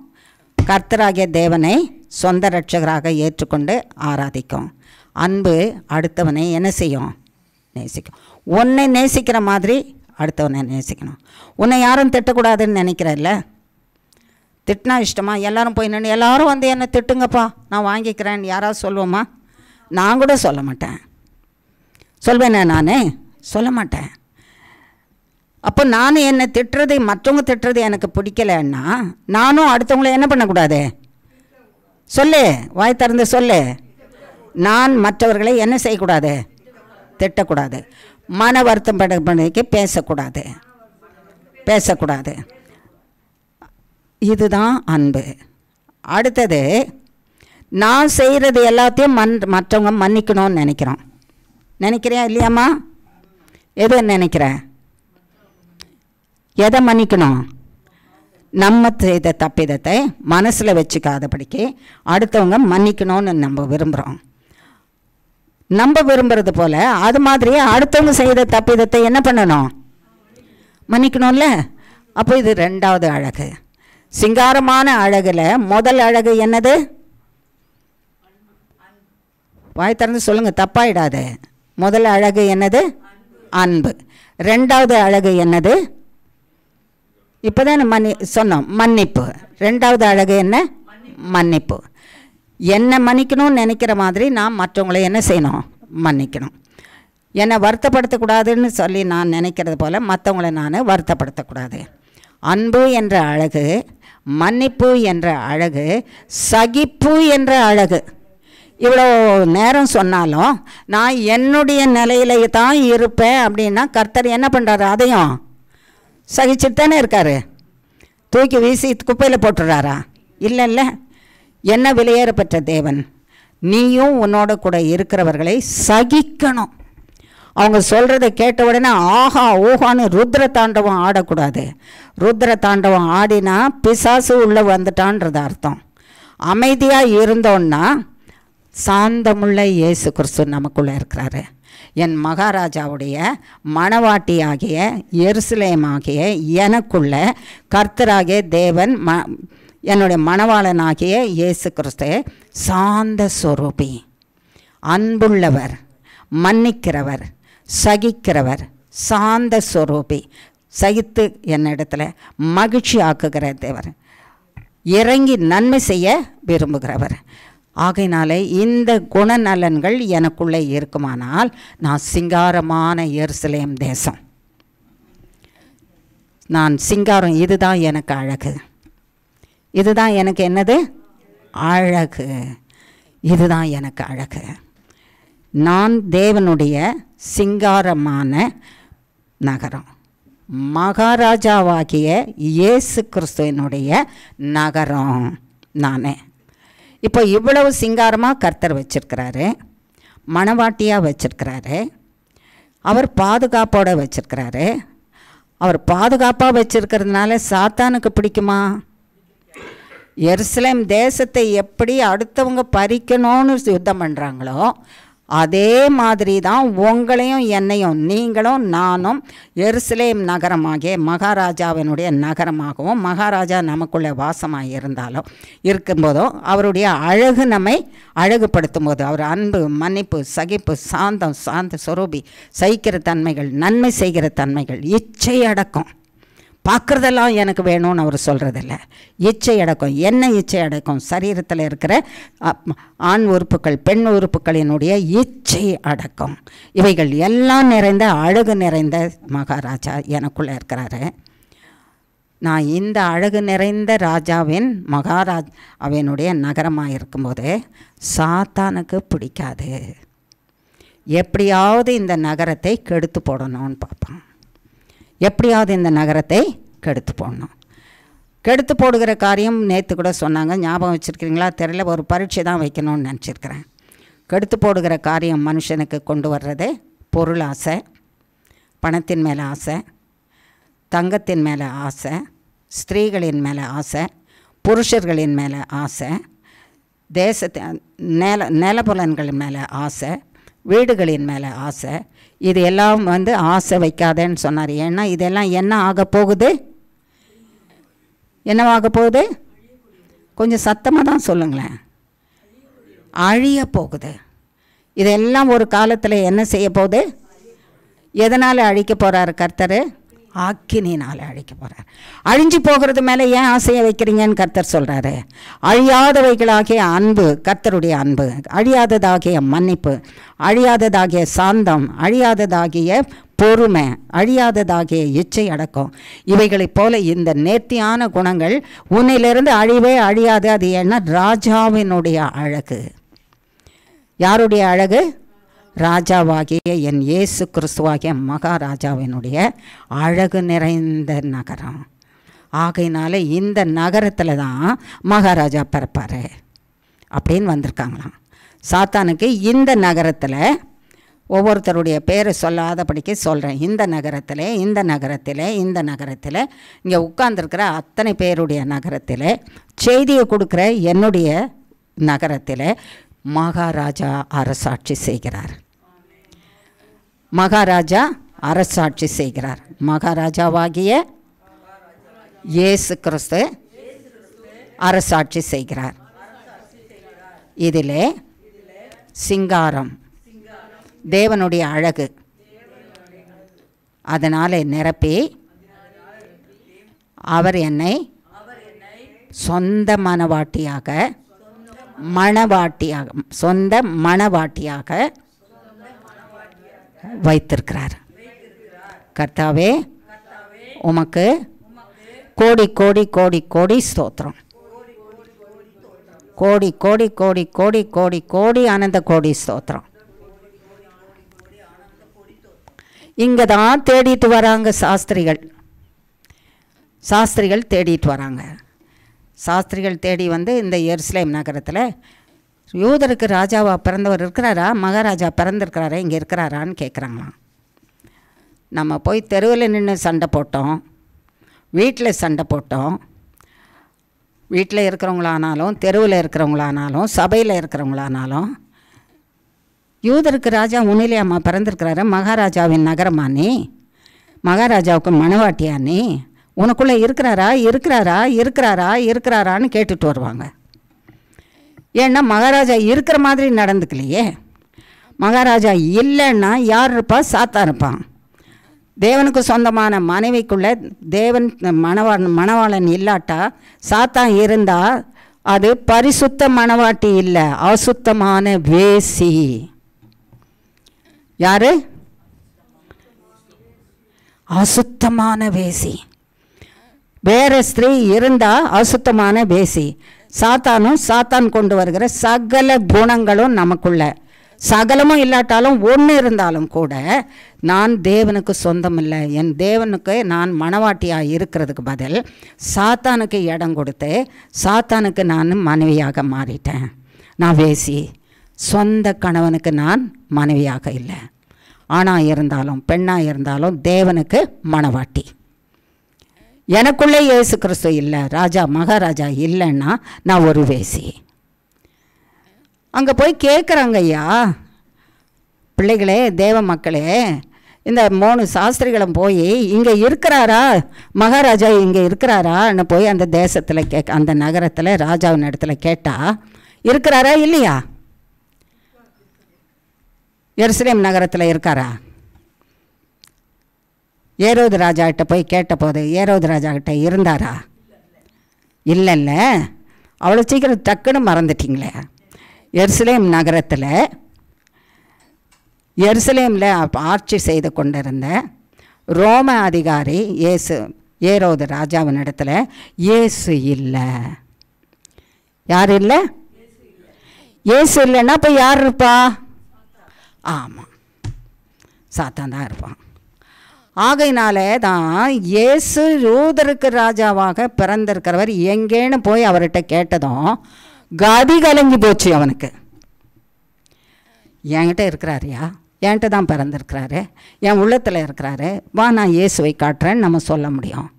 கர்த்தராகிய தேவனை சொந்த இரட்சகராக ஏற்றுக்கொண்டு ஆராதிக்கும். அன்பு அடுத்தவனை என்ன செய்யும்? நேசிக்கும். உன்னை நேசிக்கிற மாதிரி அடுத்தவனை நேசிக்கணும். உன்னை யாரும் திட்டக்கூடாதுன்னு நினைக்கிறல்ல? திட்டினா இஷ்டமா? எல்லோரும் போய் நின்று எல்லோரும் வந்து என்னை திட்டுங்கப்பா நான் வாங்கிக்கிறேன்னு யாராவது சொல்லுவோமா? நான் கூட சொல்ல மாட்டேன். சொல்வேனே? நான் சொல்ல மாட்டேன். அப்போ நானும் என்னை திட்டுறது, மற்றவங்க திட்டுறது எனக்கு பிடிக்கலைன்னா நானும் அடுத்தவங்கள என்ன பண்ணக்கூடாது? சொல்லு, வாய் திறந்து சொல்லு. நான் மற்றவர்களை என்ன செய்யக்கூடாது? திட்டக்கூடாது. மன வருத்தம் படுக்கு பேசக்கூடாது. இதுதான் அன்பு. அடுத்தது, நான் செய்கிறது எல்லாத்தையும் மற்றவங்க மன்னிக்கணும்னு நினைக்கிறியா இல்லையாம்மா? எது நினைக்கிற? எதை மன்னிக்கணும்? நம்ம செய்த தப்பிதத்தை மனசில் வச்சுக்காதபடிக்கு அடுத்தவங்க மன்னிக்கணும்னு நம்ம விரும்புகிறோம். நம்ம விரும்புகிறது போல் அது மாதிரி அடுத்தவங்க செய்த தப்பிதத்தை என்ன பண்ணணும்? மன்னிக்கணும்ல. அப்போ இது 2வது அழகு. சிங்காரமான அழகில் முதல் அழகு என்னது? வாய் திறந்து சொல்லுங்கள், தப்பாயிடாது. முதல் அழகு என்னது? அன்பு. 2வது அழகு என்னது? இப்போ தான் சொன்னோம், மன்னிப்பு. 2வது அழகு என்ன? மன்னிப்பு. என்னை மன்னிக்கணும்னு நினைக்கிற மாதிரி நான் மற்றவங்களை என்ன செய்யணும்? மன்னிக்கணும். என்னை வருத்தப்படுத்தக்கூடாதுன்னு சொல்லி நான் நினைக்கிறது போல் மற்றவங்களை நான் வருத்தப்படுத்தக்கூடாது. அன்பு என்ற அழகு, மன்னிப்பு என்ற அழகு, சகிப்பு என்ற அழகு. இவ்வளோ நேரம் சொன்னாலும் நான் என்னுடைய நிலையில தான் இருப்பேன் அப்படின்னா கர்த்தர் என்ன பண்ணுறாரு? அதையும் சகிச்சுட்டு தானே இருக்கார். தூக்கி வீசி குப்பையில் போட்டுடுறாரா? இல்லை. என்ன விலையேறப்பட்ட தேவன். நீயும் உன்னோட கூட இருக்கிறவர்களை சகிக்கணும். அவங்க சொல்கிறத கேட்ட உடனே ஆஹா ஓஹான்னு ருத்ர தாண்டவம் ஆடக்கூடாது. ருத்ர தாண்டவம் ஆடினா பிசாசு உள்ளே வந்துட்டான்றது அர்த்தம். அமைதியாக இருந்தோன்னா சாந்தமுள்ள இயேசு கிறிஸ்து நமக்குள்ளே இருக்கிறாரு. என் மகாராஜாவுடைய மணவாட்டியாகிய எருசலேமாகிய எனக்குள்ள கர்த்தராகிய தேவன் என்னுடைய மணவாளனாகிய இயேசு கிறிஸ்து சாந்த சொரூபி, அன்புள்ளவர், மன்னிக்கிறவர், சகிக்கிறவர், சாந்த சொரூபி, சகித்து என்னிடத்துல மகிழ்ச்சி ஆக்குகிற தேவர், இறங்கி நன்மை செய்ய விரும்புகிறவர். ஆகையினாலே இந்த குணநலன்கள் எனக்குள்ளே இருக்குமானால் நான் சிங்காரமான எருசலேம் தேசம், நான் சிங்காரம். இதுதான் எனக்கு அழகு. இதுதான் எனக்கு என்னது? அழகு. இதுதான் எனக்கு அழகு. நான் தேவனுடைய சிங்காரமான நகரம், மகாராஜாவாகிய இயேசு கிறிஸ்துவினுடைய நகரம் நானே. இப்போ இவ்வளவு சிங்காரமாக கர்த்தர் வச்சிருக்கிறாரு, மணவாட்டியாக வச்சிருக்கிறாரு, அவர் பாதுகாப்போடு வச்சிருக்கிறாரு. அவர் பாதுகாப்பாக வச்சிருக்கிறதுனால சாத்தானுக்கு பிடிக்குமா? எருசலேம் தேசத்தை எப்படி அடுத்தவங்க பறிக்கணும்னு யுத்தம் பண்ணுறாங்களோ அதே மாதிரி தான் உங்களையும் என்னையும் நீங்களும் நானும் எருசலேம் நகரமாகிய மகாராஜாவினுடைய நகரமாகவும் மகாராஜா நமக்குள்ளே வாசமாக இருந்தாலும் இருக்கும்போதும் அவருடைய அழகு நம்மை அழகுபடுத்தும் போது அவர் அன்பு, மன்னிப்பு, சகிப்பு, சாந்தம், சாந்த சொரூபி, சகிக்கிற தன்மைகள், நன்மை செய்கிற தன்மைகள், இச்சை அடக்கம், பார்க்குறதெல்லாம் எனக்கு வேணும்னு அவர் சொல்கிறதில்ல. இச்சை அடக்கம். என்ன இச்சை அடக்கம்? சரீரத்தில் இருக்கிற ஆண் உறுப்புகள், பெண் உறுப்புகளினுடைய இச்சை அடக்கம். இவைகள் எல்லாம் நிறைந்த அழகு நிறைந்த மகாராஜா எனக்குள்ளே இருக்கிறாரு. நான் இந்த அழகு நிறைந்த ராஜாவின் அவனுடைய நகரமாக இருக்கும்போது சாத்தானுக்கு பிடிக்காது. எப்படியாவது இந்த நகரத்தை கெடுத்து போடணும்னு பார்ப்பான். எப்படியாவது இந்த நகரத்தை கெடுத்து போடணும். கெடுத்து போடுகிற காரியம் நேற்று கூட சொன்னாங்க, ஞாபகம் வச்சுருக்கிறீங்களா தெரியல, ஒரு பரீட்சை தான் வைக்கணும்னு நினச்சிருக்கிறேன். கெடுத்து போடுகிற காரியம் மனுஷனுக்கு கொண்டு வர்றது பொருள் ஆசை, பணத்தின் மேலே ஆசை, தங்கத்தின் மேலே ஆசை, ஸ்திரீகளின் மேலே ஆசை, புருஷர்களின் மேலே ஆசை, நிலபுலன்கள் மேலே ஆசை, வீடுகளின் மேலே ஆசை. இது எல்லாம் ஆசை வைக்காதேன்னு சொன்னார். ஏன்னா இதெல்லாம் என்ன ஆக போகுது? என்னவாக போகுது? கொஞ்சம் சத்தமாக தான் சொல்லுங்களேன். அழிய போகுது. இதெல்லாம் ஒரு காலத்தில் என்ன செய்ய போகுது? எதனால் அழிக்க போகிறார் கர்த்தர்? ஆக்கினினால் அழிக்க போகிறார். அழிஞ்சு போகிறது மேலே ஏன் ஆசையை வைக்கிறீங்கன்னு கர்த்தர் சொல்கிறாரு. அழியாதவைகளாகிய அன்பு, கர்த்தருடைய அன்பு, அழியாததாகிய மன்னிப்பு, அழியாததாகிய சாந்தம், அழியாததாகிய பொறுமை, அழியாததாகிய இச்சை அடக்கம், இவைகளைப் போல இந்த நேர்த்தியான குணங்கள் உன்னிலிருந்து அழிவே அழியாது. அது என்ன? ராஜாவினுடைய அழகு. யாருடைய அழகு? ராஜாவாகிய என் இயேசு கிறிஸ்துவாகிய மகாராஜாவினுடைய அழகு நிறைந்த நகரம். ஆகையினால இந்த நகரத்தில் தான் மகாராஜா பிறப்பார் அப்படின்னு வந்திருக்காங்களாம். சாத்தானுக்கு இந்த நகரத்தில், ஒவ்வொருத்தருடைய பேரை சொல்லாதபடிக்கு சொல்கிறேன், இந்த நகரத்தில், இந்த நகரத்தில், இந்த நகரத்தில், இங்கே உட்கார்ந்துருக்கிற அத்தனை பேருடைய நகரத்தில், செய்தியை கொடுக்குற என்னுடைய நகரத்தில் மகாராஜா அரசாட்சி செய்கிறார். மகாராஜா அரசாட்சி செய்கிறார். மகாராஜாவாகிய இயேசு கிறிஸ்து அரசாட்சி செய்கிறார். இதிலே சிங்காரம், தேவனுடைய அழகு, அதனால் நிரப்பி அவர் என்னை சொந்த மணவாட்டியாக வைத்திருக்கிறார். கர்த்தாவே உமக்கு கோடி கோடி கோடி கோடி ஸ்தோத்திரம். கோடி கோடி கோடி கோடி கோடி கோடி ஆனந்த கோடி ஸ்தோத்திரம். இங்கே தான் தேடிட்டு வராங்க சாஸ்திரிகள் தேடிட்டு வராங்க. சாஸ்திரிகள் தேடி இந்த எருசலேம் நகரத்தில் யூதருக்கு ராஜாவா பிறந்தவர் இருக்கிறாரா, மகாராஜா பிறந்திருக்கிறாரா, இங்கே இருக்கிறாரான்னு கேட்குறாங்களாம். நம்ம போய் தெருவில் நின்று சண்டை போட்டோம், வீட்டில் சண்டை போட்டோம். வீட்டில் இருக்கிறவங்களானாலும், தெருவில் இருக்கிறவங்களானாலும், சபையில் இருக்கிறவங்களானாலும், யூதருக்கு ராஜா உன்னிலேயாம்மா பிறந்திருக்கிறாரு, மகாராஜாவின் நகரமா நீ, மகாராஜாவுக்கு மணவாட்டியா நீ, உனக்குள்ளே இருக்கிறாரான்னு கேட்டுட்டு வருவாங்க. ஏன்னா மகாராஜா இருக்கிற மாதிரி நடந்துக்கலையே. மகாராஜா இல்லைன்னா யார் இருப்பா? சாத்தான் இருப்பான். தேவனுக்கு சொந்தமான மனைவிக்குள்ளே தேவன் மணவாளன் இல்லாட்டா, சாத்தான் இருந்தால் அது பரிசுத்த மணவாட்டி இல்லை, அசுத்தமான வேசி. யாரு? அசுத்தமான வேசி. வேற ஸ்திரீ இருந்தால் அசுத்தமான வேசி. சாத்தான் கொண்டு வருகிற சகல குணங்களும் நமக்குள்ள, சகலமும் இல்லாட்டாலும் ஒன்று இருந்தாலும் கூட, நான் தேவனுக்கு சொந்தம் இல்லை, என் தேவனுக்கு நான் மணவாட்டியாக இருக்கிறதுக்கு பதில் சாத்தானுக்கு இடம் கொடுத்து சாத்தானுக்கு நான் மனைவியாக மாறிட்டேன். நான் வேசி. சொந்த கணவனுக்கு நான் மனைவியாக இல்லை. ஆணாக இருந்தாலும் பெண்ணாக இருந்தாலும் தேவனுக்கு மணவாட்டி. எனக்குள்ளே இயேசு கிறிஸ்து இல்லை, ராஜா மகாராஜா இல்லைன்னா நான் ஒரு வேசி. அங்கே போய் கேட்குறாங்க, ஐயா பிள்ளைகளே, தேவ மக்களே, இந்த 3 சாஸ்திரிகளும் போய் இங்கே இருக்கிறாரா மகாராஜா, இங்கே இருக்கிறாரான்னு போய் அந்த தேசத்தில் அந்த நகரத்தில் ராஜாவின் இடத்துல கேட்டால் இருக்கிறாரா இல்லையா? எருசலேம் நகரத்தில் இருக்காரா? ஏரோது ராஜாக்கிட்ட போய் கேட்டபோது ஏரோது ராஜாக்கிட்ட இருந்தாரா? இல்லைல்ல. அவ்வளோ சீக்கிரம் டக்குன்னு மறந்துட்டிங்களே. எருசலேம் நகரத்தில் எருசலேமில் ஆட்சி செய்து கொண்டிருந்த ரோம அதிகாரி ஏரோது ராஜாவின் இடத்துல இயேசு இல்லை. யார் இல்லை? இயேசு இல்லைன்னா இப்போ யார் இருப்பா? ஆமாம், சாத்தான் தான் இருப்பான். ஆகையினாலே தான் இயேசு யூதருக்கு ராஜாவாக பிறந்திருக்கிறவர் எங்கேன்னு போய் அவர்கிட்ட கேட்டதும் கதி கலங்கி போச்சு அவனுக்கு. என்கிட்ட இருக்கிறாரியா, என்கிட்ட தான் பிறந்திருக்கிறாரு, என் உள்ளத்தில் இருக்கிறாரு, வா நான் இயேசுவை காட்டுறேன்னு நம்ம சொல்ல முடியும்.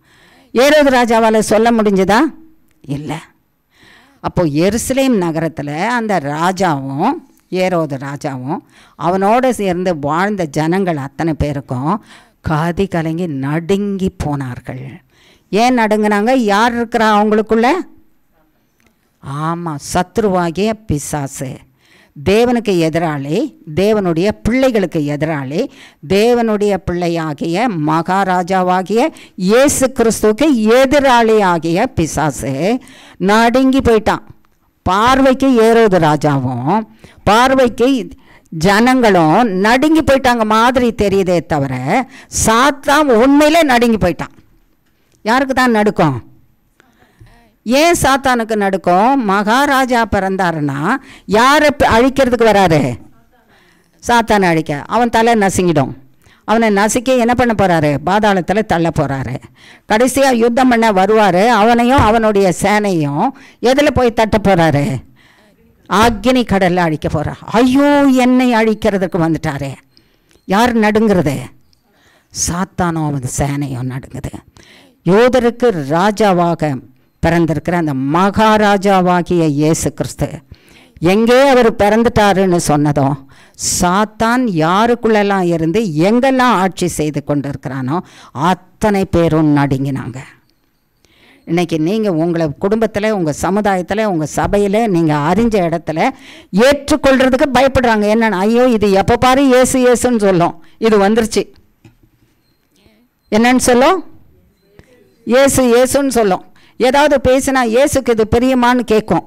ஏரோது ராஜாவால் சொல்ல முடிஞ்சதா? இல்லை. அப்போது எருசலேம் நகரத்தில் அந்த ராஜாவும் ஏரோது ராஜாவும் அவனோடு சேர்ந்து வாழ்ந்த ஜனங்கள் அத்தனை பேருக்கும் காதி கலங்கி நடுங்கி போனார்கள். ஏன் நடுங்கினாங்க? யார் இருக்கிறா அவங்களுக்குள்ள? ஆமாம், சத்ருவாகிய பிசாசு, தேவனுக்கு எதிராளி, தேவனுடைய பிள்ளைகளுக்கு எதிராளி, தேவனுடைய பிள்ளையாகிய மகாராஜாவாகிய இயேசு கிறிஸ்துவுக்கு எதிராளி ஆகிய பிசாசு நடுங்கி போயிட்டான். பார்வைக்கு ஏரோது ராஜாவும் பார்வைக்கு ஜனங்களும் நடுங்கி போயிட்டாங்க மாதிரி தெரியுதே தவிர சாத்தான் உண்மையிலே நடுங்கி போயிட்டான். யாருக்கு தான் நடுக்கும்? ஏன் சாத்தானுக்கு நடுக்கும்? மகாராஜா பிறந்தாருன்னா யாரை அழிக்கிறதுக்கு வராரு? சாத்தானை அழிக்க. அவன் தலை நசுங்கிடும். அவனை நசுக்கி என்ன பண்ண போகிறாரு? பாதாளத்தில் தள்ள போகிறாரு. கடைசியாக யுத்தம் பண்ண வருவார். அவனையும் அவனுடைய சேனையும் எதில் போய் தட்ட போகிறாரு? அக்கினி கடலில் அழிக்க போகிறார். ஐயோ, என்னை அழிக்கிறதுக்கு வந்துட்டாரே. யார் நடுங்கிறது? சாத்தானோ அவன் சேனையும் நடுங்குது. யூதருக்கு ராஜாவாக பிறந்திருக்கிற அந்த மகாராஜாவாகிய இயேசு கிறிஸ்து எங்கே அவர் பிறந்துட்டாருன்னு சொன்னதும் சாத்தான் யாருக்குள்ளெல்லாம் இருந்து எங்கெல்லாம் ஆட்சி செய்து கொண்டு இருக்கிறானோ அத்தனை பேரும் நடுங்கினாங்க. இன்றைக்கி நீங்கள் உங்களை குடும்பத்தில், உங்கள் சமுதாயத்தில், உங்கள் சபையில் நீங்கள் அறிஞ்ச இடத்துல ஏற்றுக்கொள்கிறதுக்கு பயப்படுறாங்க. என்னென்ன, ஐயோ இது எப்போ பாரு இயேசு இயேசுன்னு சொல்லும், இது வந்துருச்சு. என்னன்னு சொல்லும்? இயேசு இயேசுன்னு சொல்லும். ஏதாவது பேசினா இயேசுக்கு இது பிரியமான்னு கேட்கும்.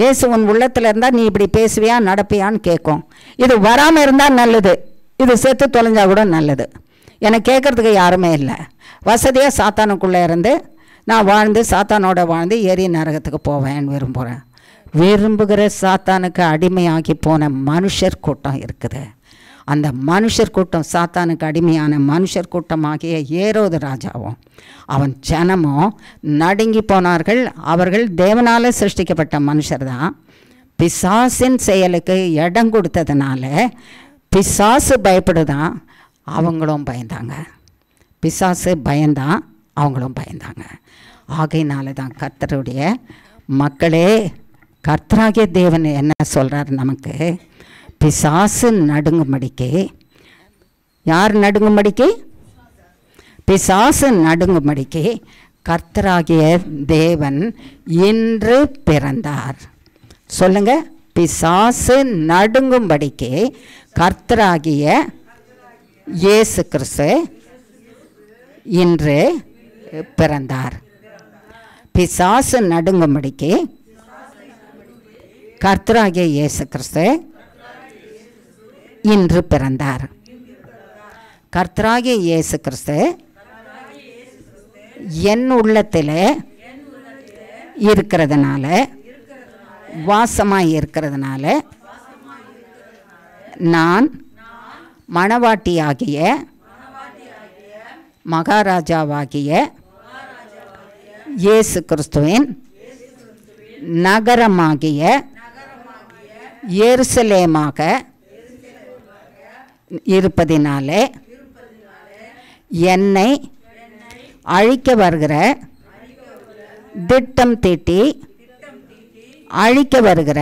இயேசு உன் உள்ளத்தில் இருந்தால் நீ இப்படி பேசுவியா நடப்பியான்னு கேட்கும். இது வராமல் இருந்தால் நல்லது, இது செத்து தொலைஞ்சா கூட நல்லது. எனக்கு கேட்குறதுக்கு யாருமே இல்லை. வசதியாக சாத்தானுக்குள்ளே இருந்து நான் வாழ்ந்து சாத்தானோட வாழ்ந்து எரி நரகத்துக்கு போவேன்னு விரும்புகிற சாத்தானுக்கு அடிமையாகி போன மனுஷர் கூட்டம் இருக்குது. அந்த மனுஷர் கூட்டம், சாத்தானுக்கு அடிமையான மனுஷர் கூட்டமாகிய ஏரோது ராஜாவும் அவன் ஜனமும் நடுங்கி போனார்கள். அவர்கள் தேவனால் சிருஷ்டிக்கப்பட்ட மனுஷர் தான். பிசாசின் செயலுக்கு இடம் கொடுத்ததுனால பிசாசு பயப்படுதான், அவங்களும் பயந்தாங்க. பிசாசு பயந்தான், அவங்களும் பயந்தாங்க. ஆகையினால தான் கர்த்தருடைய மக்களே, கர்த்தராகிய தேவன் என்ன சொல்கிறார் நமக்கு? பிசாசு நடுங்கும்படிக்கு. யார் நடுங்கும்படிக்கு? பிசாசு நடுங்கும்படிக்கு கர்த்தராகிய தேவன் இன்று பிறந்தார். சொல்லுங்க, பிசாசு நடுங்கும்படிக்கு கர்த்தராகிய இயேசு கிறிஸ்து இன்று பிறந்தார். பிசாசு நடுங்கும்படிக்கு கர்த்தராகிய இயேசு கிறிஸ்து இன்று பிறந்தார். கர்த்தராகிய இயேசு கிறிஸ்து என் உள்ளத்தில் இருக்கிறதுனால, வாசமாய் இருக்கிறதுனால, நான் மணவாட்டியாகிய மகாராஜாவாகிய இயேசு கிறிஸ்துவின் நகரமாகிய எருசலேமாக இருப்பதினாலே என்னை அழிக்க வருகிற திட்டம் தீட்டி அழிக்க வருகிற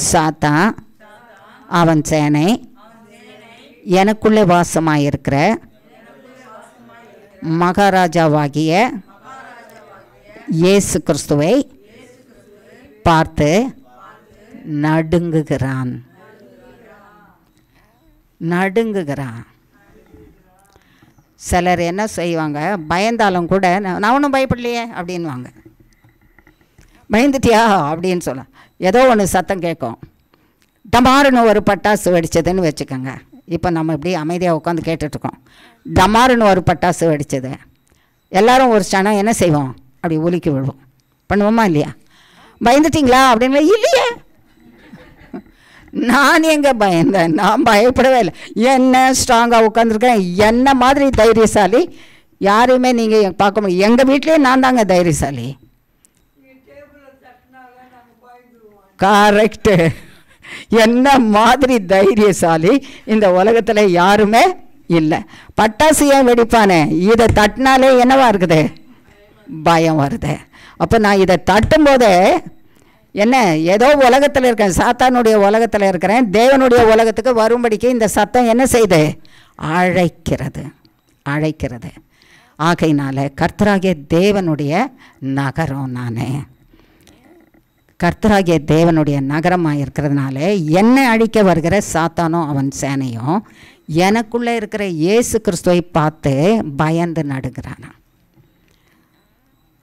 சாத்தான் அவன் சேனை எனக்குள்ளே வாசமாயிருக்கிற மகாராஜாவாகிய இயேசு கிறிஸ்துவை பார்த்து நடுங்குகிறான். சிலர் என்ன செய்வாங்க, பயந்தாலும் கூட நான் ஒன்றும் பயப்படலையே அப்படின்வாங்க. பயந்துட்டியா அப்படின்னு சொல்ல, ஏதோ ஒன்று சத்தம் கேட்கும், டமாருன்னு ஒரு பட்டாசு வெடிச்சதுன்னு வச்சுக்கோங்க. இப்போ நம்ம இப்படி அமைதியாக உட்காந்து கேட்டுட்ருக்கோம். டமாருன்னு ஒரு பட்டாசு வெடிச்சது, எல்லோரும் ஒரு சனம் என்ன செய்வோம், அப்படி உலுக்கி விடுவோம். பண்ணுவோமா இல்லையா? பயந்துட்டிங்களா அப்படின்னு, இல்லையே நான் எங்கே பயந்தேன், நான் பயப்படவே இல்லை. என்ன ஸ்ட்ராங்காக உட்காந்துருக்கேன், என்ன மாதிரி தைரியசாலி யாரையுமே நீங்கள் பார்க்க முடியும். எங்கள் வீட்லேயே நான் தாங்க தைரியசாலி. கரெக்டு. என்ன மாதிரி தைரியசாலி இந்த உலகத்தில் யாருமே இல்லை. பட்டாசு ஏன் வெடிப்பானே, இதை தட்டினாலே என்னவா இருக்குது, பயம் வருது. அப்போ நான் இதை தட்டும்போதே என்ன, ஏதோ உலகத்தில் இருக்கேன், சாத்தானுடைய உலகத்தில் இருக்கிறேன், தேவனுடைய உலகத்துக்கு வரும்படிக்கு இந்த சத்தம் என்ன செய்யுது, அழைக்கிறது. ஆகையினால கர்த்தராகிய தேவனுடைய நகரம் நான், கர்த்தராகிய தேவனுடைய நகரமாக இருக்கிறதுனால என்னை அழிக்க வருகிற சாத்தானும் அவன் சேனையும் எனக்குள்ளே இருக்கிற இயேசு கிறிஸ்துவை பார்த்து பயந்து நடுங்கிறானா.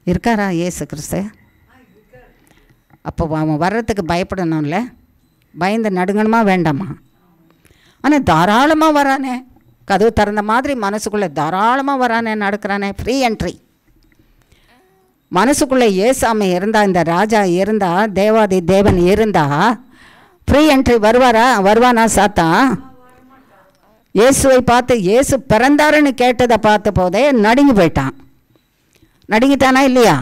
இருக்காரா இயேசு கிறிஸ்து? அப்போ அவன் வர்றதுக்கு பயப்படணும்ல, பயந்து நடுங்கணுமா வேண்டாமா? ஆனால் தாராளமாக வரானே, கதவு திறந்த மாதிரி மனசுக்குள்ளே தாராளமாக வரானே, நடக்கிறானே, ஃப்ரீ என்ட்ரி. மனசுக்குள்ளே ஏசாமி இருந்தால், இந்த ராஜா இருந்தால், தேவாதி தேவன் இருந்தால் ஃப்ரீ என்ட்ரி வருவானா சாத்தான்? இயேசுவை பார்த்து, இயேசு பிறந்தாருன்னு கேட்டதை பார்த்த போதே நடுங்கி போயிட்டான். நடுங்கிட்டானா இல்லையா?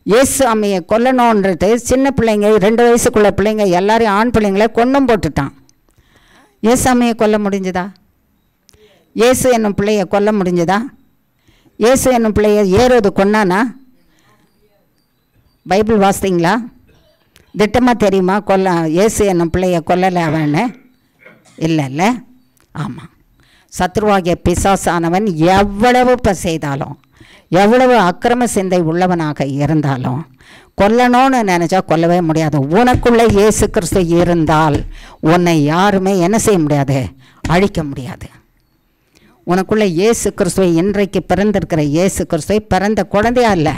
இயேசு அம்மையை கொல்லணுன்றது சின்ன பிள்ளைங்க, 2 வயசுக்குள்ள பிள்ளைங்க எல்லாரையும், ஆண் பிள்ளைங்கள கொன்னும் போட்டுட்டான். இயேசு அம்மையை கொல்ல முடிஞ்சுதா? இயேசு என்னும் பிள்ளையை கொல்ல முடிஞ்சுதா? இயேசு என்னும் பிள்ளையை ஏரோது கொன்னானா? பைபிள் வாசித்தீங்களா? திட்டமாக தெரியுமா இயேசு என்னும் பிள்ளையை கொல்லலை அவன்னு? இல்லை. ஆமாம். சத்ருவாகிய பிசாசானவன் எவ்வளவு செய்தாலும், எவ்வளவு அக்கிரம சிந்தை உள்ளவனாக இருந்தாலும் கொல்லணும்னு நினச்சா கொல்லவே முடியாது. உனக்குள்ளே இயேசு கிறிஸ்து இருந்தால் உன்னை யாருமே என்ன செய்ய முடியாது, அழிக்க முடியாது. உனக்குள்ளே இயேசு கிறிஸ்துவை, இன்றைக்கு பிறந்திருக்கிற இயேசு கிறிஸ்துவை பிறந்த குழந்தையா இல்லை.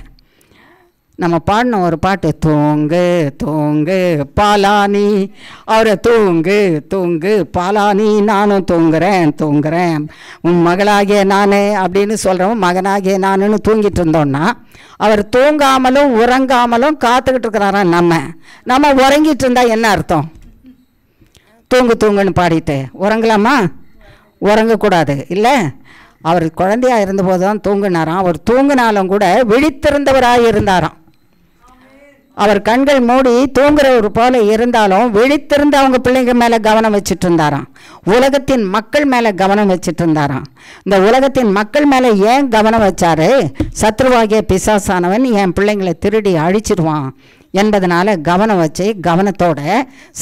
நம்ம பாடின ஒரு பாட்டு, தூங்கு தூங்கு பாலானி, அவரை தூங்கு தூங்கு பாலானி, நானும் தூங்குறேன் உன் மகளாகிய நானே அப்படின்னு சொல்கிறவன் மகனாகிய நானுன்னு தூங்கிட்டு இருந்தோன்னா, அவர் தூங்காமலும் உறங்காமலும் காத்துக்கிட்டு இருக்கிறாராம். நம்ம உறங்கிட்டு இருந்தால் என்ன அர்த்தம்? தூங்குன்னு பாடிட்டு உறங்கலாமா? உறங்கக்கூடாது இல்லை. அவர் குழந்தையாக இருந்தபோது தான் தூங்கினாராம். அவர் தூங்கினாலும் கூட விழித்திருந்தவராக இருந்தாராம். அவர் கண்கள் மூடி தூங்குறவர் போல இருந்தாலும் விழித்திருந்து அவங்க பிள்ளைங்க மேலே கவனம் வச்சுட்டு இருந்தாராம். உலகத்தின் மக்கள் மேலே கவனம் வச்சுட்டு இருந்தாராம். இந்த உலகத்தின் மக்கள் மேலே ஏன் கவனம் வச்சாரு? சத்ருவாகிய பிசாசானவன் என் பிள்ளைங்களை திருடி அழிச்சிடுவான் என்பதனால கவனம் வச்சு, கவனத்தோட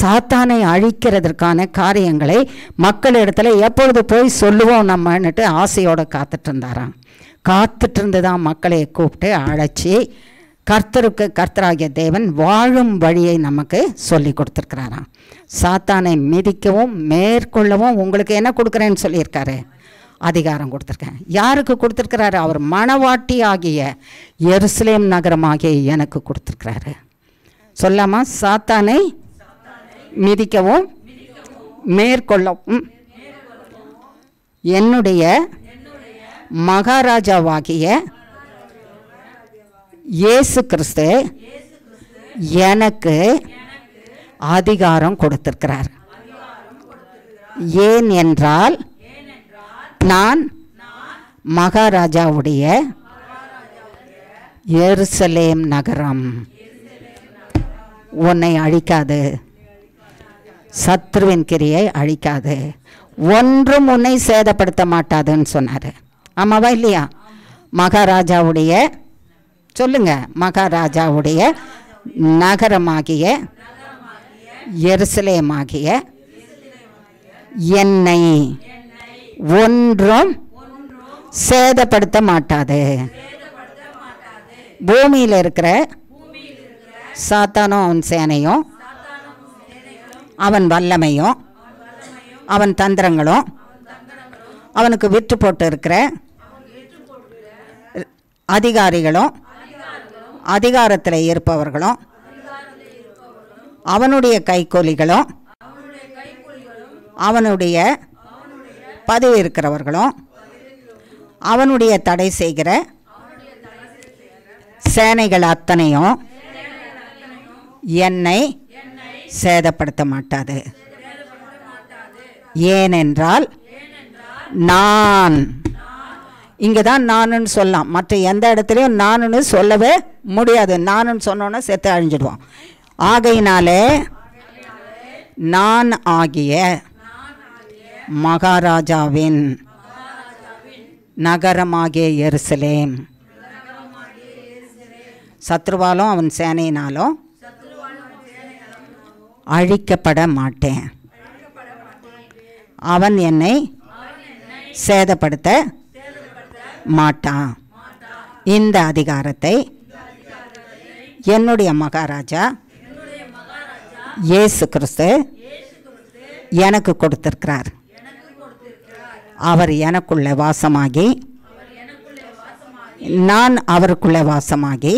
சாத்தானை அழிக்கிறதுக்கான காரியங்களை மக்களிடத்துல எப்பொழுது போய் சொல்லுவோம் நம்மன்னுட்டு ஆசையோடு காத்துட்டு இருந்தாராம். காத்துட்டு இருந்து தான் மக்களை கூப்பிட்டு அழைச்சி கர்த்தராகிய தேவன் வாழும் வழியை நமக்கு சொல்லி கொடுத்துருக்கிறாராம். சாத்தானை மிதிக்கவும் மேற்கொள்ளவும் உங்களுக்கு என்ன கொடுக்குறேன்னு சொல்லியிருக்காரு, அதிகாரம் கொடுத்துருக்கேன். யாருக்கு கொடுத்துருக்கிறாரு? அவர் மணவாட்டி ஆகிய எருசலேம் நகரமாகிய எனக்கு கொடுத்துருக்கிறாரு. சொல்லாமா? சாத்தானை மிதிக்கவும் மேற்கொள்ளவும் என்னுடைய மகாராஜாவாகிய இயேசு கிறிஸ்து எனக்கு அதிகாரம் கொடுத்திருக்கிறார். ஏன் என்றால் நான் மகாராஜாவுடைய எருசலேம் நகரம். உன்னை அழிக்காது, சத்ருவின் கிரியை அழிக்காது, ஒன்றும் உன்னை சேதப்படுத்த மாட்டாதுன்னு சொன்னார். ஆமாவா இல்லையா? மகாராஜாவுடைய சொல்லுங்க, மகாராஜாவுடைய நகரமாகிய எருசலேமாகிய என்னை ஒன்றும் சேதப்படுத்த மாட்டாது. பூமியில் இருக்கிற சாத்தானும் அவன் சேனையும் அவன் வல்லமையும் அவன் தந்திரங்களும் அவனுக்கு விற்று போட்டு இருக்கிற அதிகாரிகளும் அதிகாரத்தில் இருப்பவர்களும் அவனுடைய கைக்கூலிகளும் அவனுடைய பதவி இருக்கிறவர்களும் அவனுடைய தடை செய்கிற சேனைகள் அத்தனையும் என்னை சேதப்படுத்த மாட்டாது. ஏனென்றால் நான், இங்கே தான் நானுன்னு சொல்லலாம், மற்ற எந்த இடத்துலையும் நானுன்னு சொல்லவே முடியாது. நானுன்னு சொன்னோன்னா செத்து அழிஞ்சிடுவோம். ஆகையினாலே நான் ஆகிய மகாராஜாவின் நகரமாகிய எருசலேம் சத்ருவாலும் அவன் சேனையினாலும் அழிக்கப்பட மாட்டேன். அவன் என்னை சேதப்படுத்த மாட்டான். இந்த அதிகாரத்தை என்னுடைய மகாராஜா இயேசு கிறிஸ்து எனக்கு கொடுத்திருக்கிறார். அவர் எனக்குள்ள வாசமாகி நான் அவருக்குள்ள வாசமாகி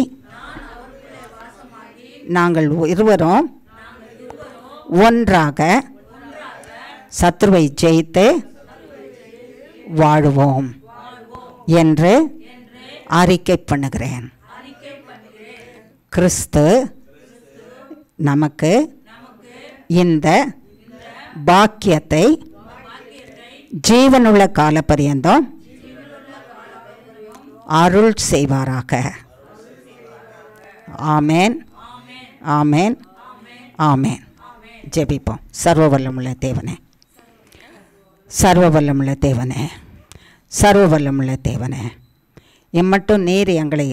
நாங்கள் இருவரும் ஒன்றாக சத்ருவை ஜெயித்து வாழுவோம் என்று அறிக்கை பண்ணுகிறேன். கிறிஸ்து நமக்கு இந்த பாக்கியத்தை ஜீவனுள்ள காலப்பரியந்தம் அருள் செய்வாராக. ஆமேன், ஆமேன், ஆமேன். ஜெபிப்போம். சர்வவல்லமுள்ள தேவனே, சர்வவல்லமுள்ள தேவனே, சர்வவல்லமுள்ள தேவனே, இம்மட்டும் நீர் எங்களை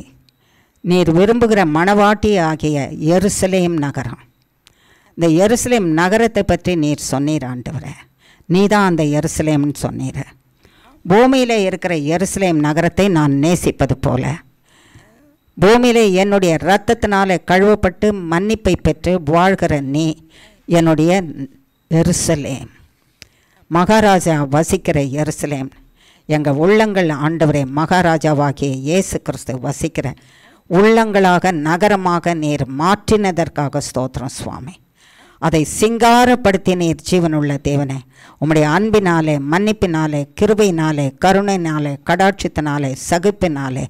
நீர் விரும்புகிற மணவாட்டி ஆகிய எருசலேம் நகரம், இந்த எருசலேம் நகரத்தை பற்றி நீர் சொன்னீர் ஆண்டவரே. நீ தான் அந்த எருசலேம்னு சொன்னீர். பூமியில் இருக்கிற எருசலேம் நகரத்தை நான் நேசிப்பது போல பூமியிலே என்னுடைய இரத்தத்தினாலே கழுவப்பட்டு மன்னிப்பை பெற்று வாழ்கிற நீ என்னுடைய எருசலேம், மகாராஜா வசிக்கிற எருசலேம், எங்கள் உள்ளங்கள் ஆண்டவரே மகாராஜாவாகிய இயேசு கிறிஸ்து வசிக்கிற உள்ளங்களாக நகரமாக நீர் மாற்றினதற்காக ஸ்தோத்திரம் சுவாமி. அதை சிங்காரப்படுத்தி நீர் ஜீவனுள்ள தேவனே, உம்முடைய அன்பினாலே, மன்னிப்பினாலே, கிருபையினாலே, கருணையினாலே, கடாட்சித்தினாலே, சகிப்பினாலே,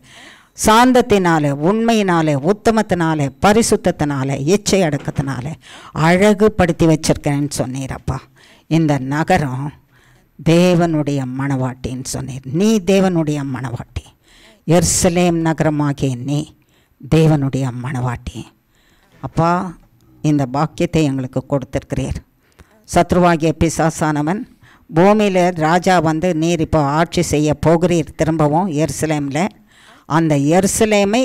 சாந்தத்தினாலே, உண்மையினாலே, உத்தமத்தினாலே, பரிசுத்தத்தினாலே, இச்சை அடக்கத்தினாலே அழகுபடுத்தி வச்சிருக்கேன்னு சொன்னீரப்பா. இந்த நகரம் தேவனுடைய மணவாட்டின்னு சொன்னீர். நீ தேவனுடைய மணவாட்டி. எருசலேம் நகரமாகிய நீ தேவனுடைய மணவாட்டி. அப்பா, இந்த பாக்கியத்தை எங்களுக்கு கொடுத்திருக்கிறீர். சத்ருவாகிய பிசாசானவன் பூமியில் ராஜா வந்து நீர் இப்போ ஆட்சி செய்ய போகிறீர் திரும்பவும் எருசலேமில். அந்த எருசலேமை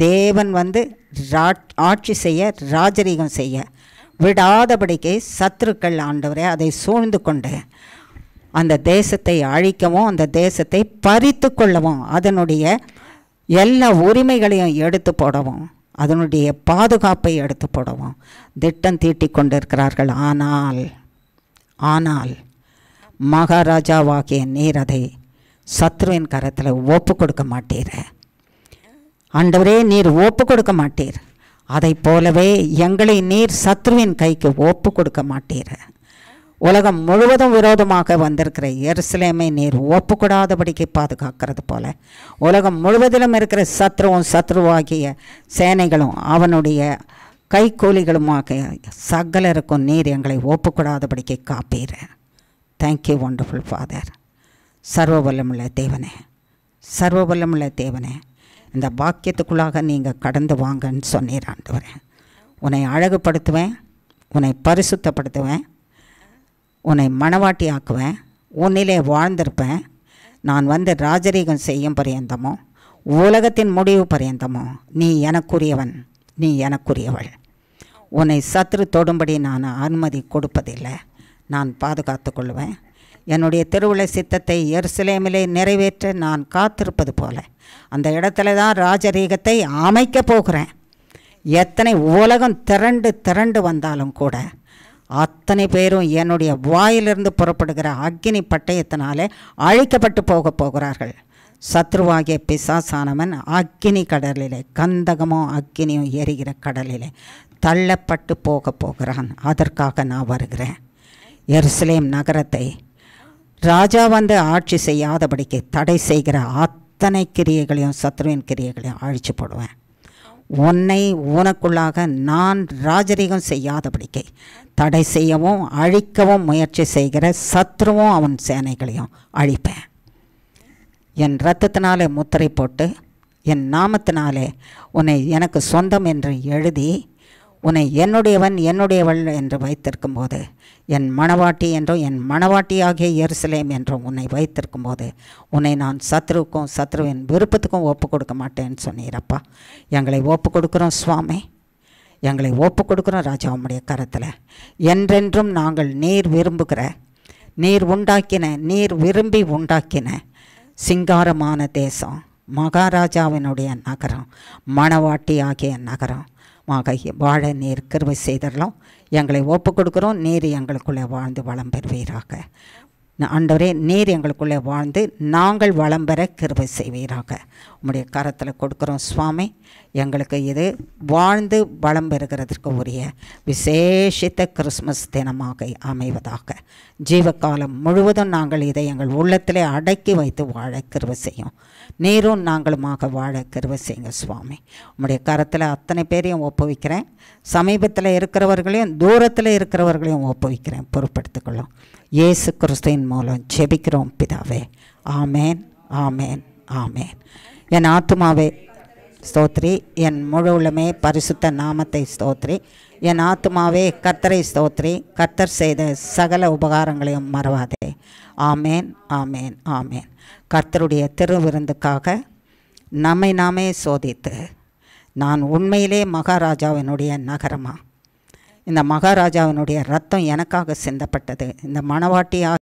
தேவன் வந்து ஆட்சி செய்ய, ராஜரீகம் செய்ய விடாதபடிக்கு சத்துருக்கள் ஆண்டவரே அதை சூழ்ந்து கொண்டு அந்த தேசத்தை அழிக்கவும், அந்த தேசத்தை பறித்து கொள்ளவும், அதனுடைய எல்லா உரிமைகளையும் எடுத்து போடவும், அதனுடைய பாதுகாப்பை எடுத்து போடவும் திட்டம் தீட்டி கொண்டிருக்கிறார்கள். ஆனால் மகாராஜாவாகிய நீர் அதை சத்ருவின் கரத்தில் ஒப்பு கொடுக்க மாட்டீர் ஆண்டவரே. நீர் ஒப்பு கொடுக்க மாட்டீர். அதை போலவே எங்களை நீர் சத்ருவின் கைக்கு ஒப்பு கொடுக்க மாட்டீர். உலகம் முழுவதும் விரோதமாக வந்திருக்கிற எருசலேமை நீர் ஒப்புக்கூடாதபடிக்கு பாதுகாக்கிறது போல உலகம் முழுவதிலும் இருக்கிற சத்ருவாகிய சேனைகளும் அவனுடைய கைக்கூலிகளுமாக சகலருக்கும் நீர் எங்களை ஒப்புக்கூடாதபடிக்கு காப்பீர். Thank you wonderful father. சர்வவல்லமுள்ள தேவனே, சர்வவல்லமுள்ள தேவனே, இந்த பாக்கியத்துக்குள்ளாக நீங்கள் கடந்து வாங்கன்னு சொன்னீர் ஆண்டவரே. உன்னை அழகுபடுத்துவேன், உன்னை பரிசுத்தப்படுத்துவேன், உன்னை மணவாட்டி ஆக்குவேன், உன்னிலே வாழ்ந்திருப்பேன், நான் வந்து ராஜரீகம் செய்யும் பரியந்தமோ உலகத்தின் முடிவு பரியந்தமோ நீ எனக்குரியவன், நீ எனக்குரியவள். உன்னை சத்துரு தொடும்படி நான் அனுமதி கொடுப்பதில்லை. நான் பாதுகாத்து கொள்வேன். என்னுடைய திருவுள சித்தத்தை எருசலேமிலே நிறைவேற்ற நான் காத்திருப்பது போல அந்த இடத்துல தான் ராஜரீகத்தை அமைக்கப் போகிறேன். எத்தனை உலகம் திரண்டு திரண்டு வந்தாலும் கூட அத்தனை பேரும் என்னுடைய வாயிலிருந்து புறப்படுகிற அக்கினி பட்டயத்தினாலே அழிக்கப்பட்டு போகிறார்கள். சத்ருவாகிய பிசாசானவன் அக்கினி கடலிலே, கந்தகமும் அக்கினியும் எரிகிற கடலிலே தள்ளப்பட்டு போகிறான். அதற்காக நான் வருகிறேன். எருசலேம் நகரத்தை ராஜா வந்து ஆட்சி செய்யாதபடிக்கு தடை செய்கிற அத்தனை கிரியைகளையும் சத்ருவின் கிரியைகளையும் அழிச்சு போடுவேன். உன்னை உனக்குள்ளாக நான் ராஜரீகம் செய்யாதபடிக்கு தடை செய்யவும் அழிக்கவும் முயற்சி செய்கிற சத்ருவும் அவன் சேனைகளையும் அழிப்பேன். என் இரத்தத்தினாலே முத்திரை போட்டு என் நாமத்தினாலே உன்னை எனக்கு சொந்தம் என்று எழுதி உன்னை என்னுடையவன் என்னுடையவள் என்று வைத்திருக்கும் போது, என் மணவாட்டி என்றும் என் மணவாட்டியாகிய எருசலேம் என்றும் உன்னை வைத்திருக்கும் போது உன்னை நான் சத்ருவுக்கும் சத்ருவின் விருப்பத்துக்கும் ஒப்பு கொடுக்க மாட்டேன்னு சொன்னீரப்பா. எங்களை ஒப்பு கொடுக்குறோம் சுவாமி, எங்களை ஒப்பு கொடுக்குறோம் ராஜா உம்முடைய கரத்தில். என்றென்றும் நாங்கள் நீர் விரும்புகிற, நீர் உண்டாக்கின, நீர் விரும்பி உண்டாக்கின சிங்காரமான தேசம், மகாராஜாவினுடைய நகரம், மணவாட்டி ஆகிய நகரம் வாழ நீர் கிருபை செய்தரலாம். எங்களை ஒப்பு கொடுக்குறோம். நீர் எங்களுக்குள்ளே வாழ்ந்து வளம் பெறுவீராக. ஆண்டவரே, நீர் எங்களுக்குள்ளே வாழ்ந்து நாங்கள் வளம் பெற கிருபை செய்வீராக. உம்முடைய கரத்தில் கொடுக்குறோம் சுவாமி. எங்களுக்கு இது வாழ்ந்து வளம் பெறுகிறதற்கு உரிய விசேஷித்த கிறிஸ்மஸ் தினமாக அமைவதாக. ஜீவகாலம் முழுவதும் நாங்கள் இதை எங்கள் உள்ளத்திலே அடக்கி வைத்து வாழ கிருபை செய்யும். நீரும் நாங்களுமாக வாழ கிருபை செய்யுங்க சுவாமி. உம்முடைய கரத்தில் அத்தனை பேரையும் ஒப்புவிக்கிறேன். சமீபத்தில் இருக்கிறவர்களையும் தூரத்தில் இருக்கிறவர்களையும் ஒப்புவிக்கிறேன். பொறுப்படுத்திக்கொள்ளும். இயேசு கிறிஸ்துவின் மூலம் ஜெபிக்கிறோம் பிதாவே. ஆமேன், ஆமேன், ஆமேன். என் ஆத்துமாவே ஸ்தோத்ரி, என் முழு உள்ளமே பரிசுத்த நாமத்தை ஸ்தோத்ரி. என் ஆத்துமாவே கர்த்தரை ஸ்தோத்ரி, கர்த்தர் செய்த சகல உபகாரங்களையும் மறவாதே. ஆமேன், ஆமேன், ஆமேன். கர்த்தருடைய திருவிருந்துக்காக நம்மை நாமே சோதித்து, நான் உண்மையிலே மகாராஜாவினுடைய நகரமா, இந்த மகாராஜாவினுடைய ரத்தம் எனக்காக சிந்தப்பட்டது, இந்த மணவாட்டியாக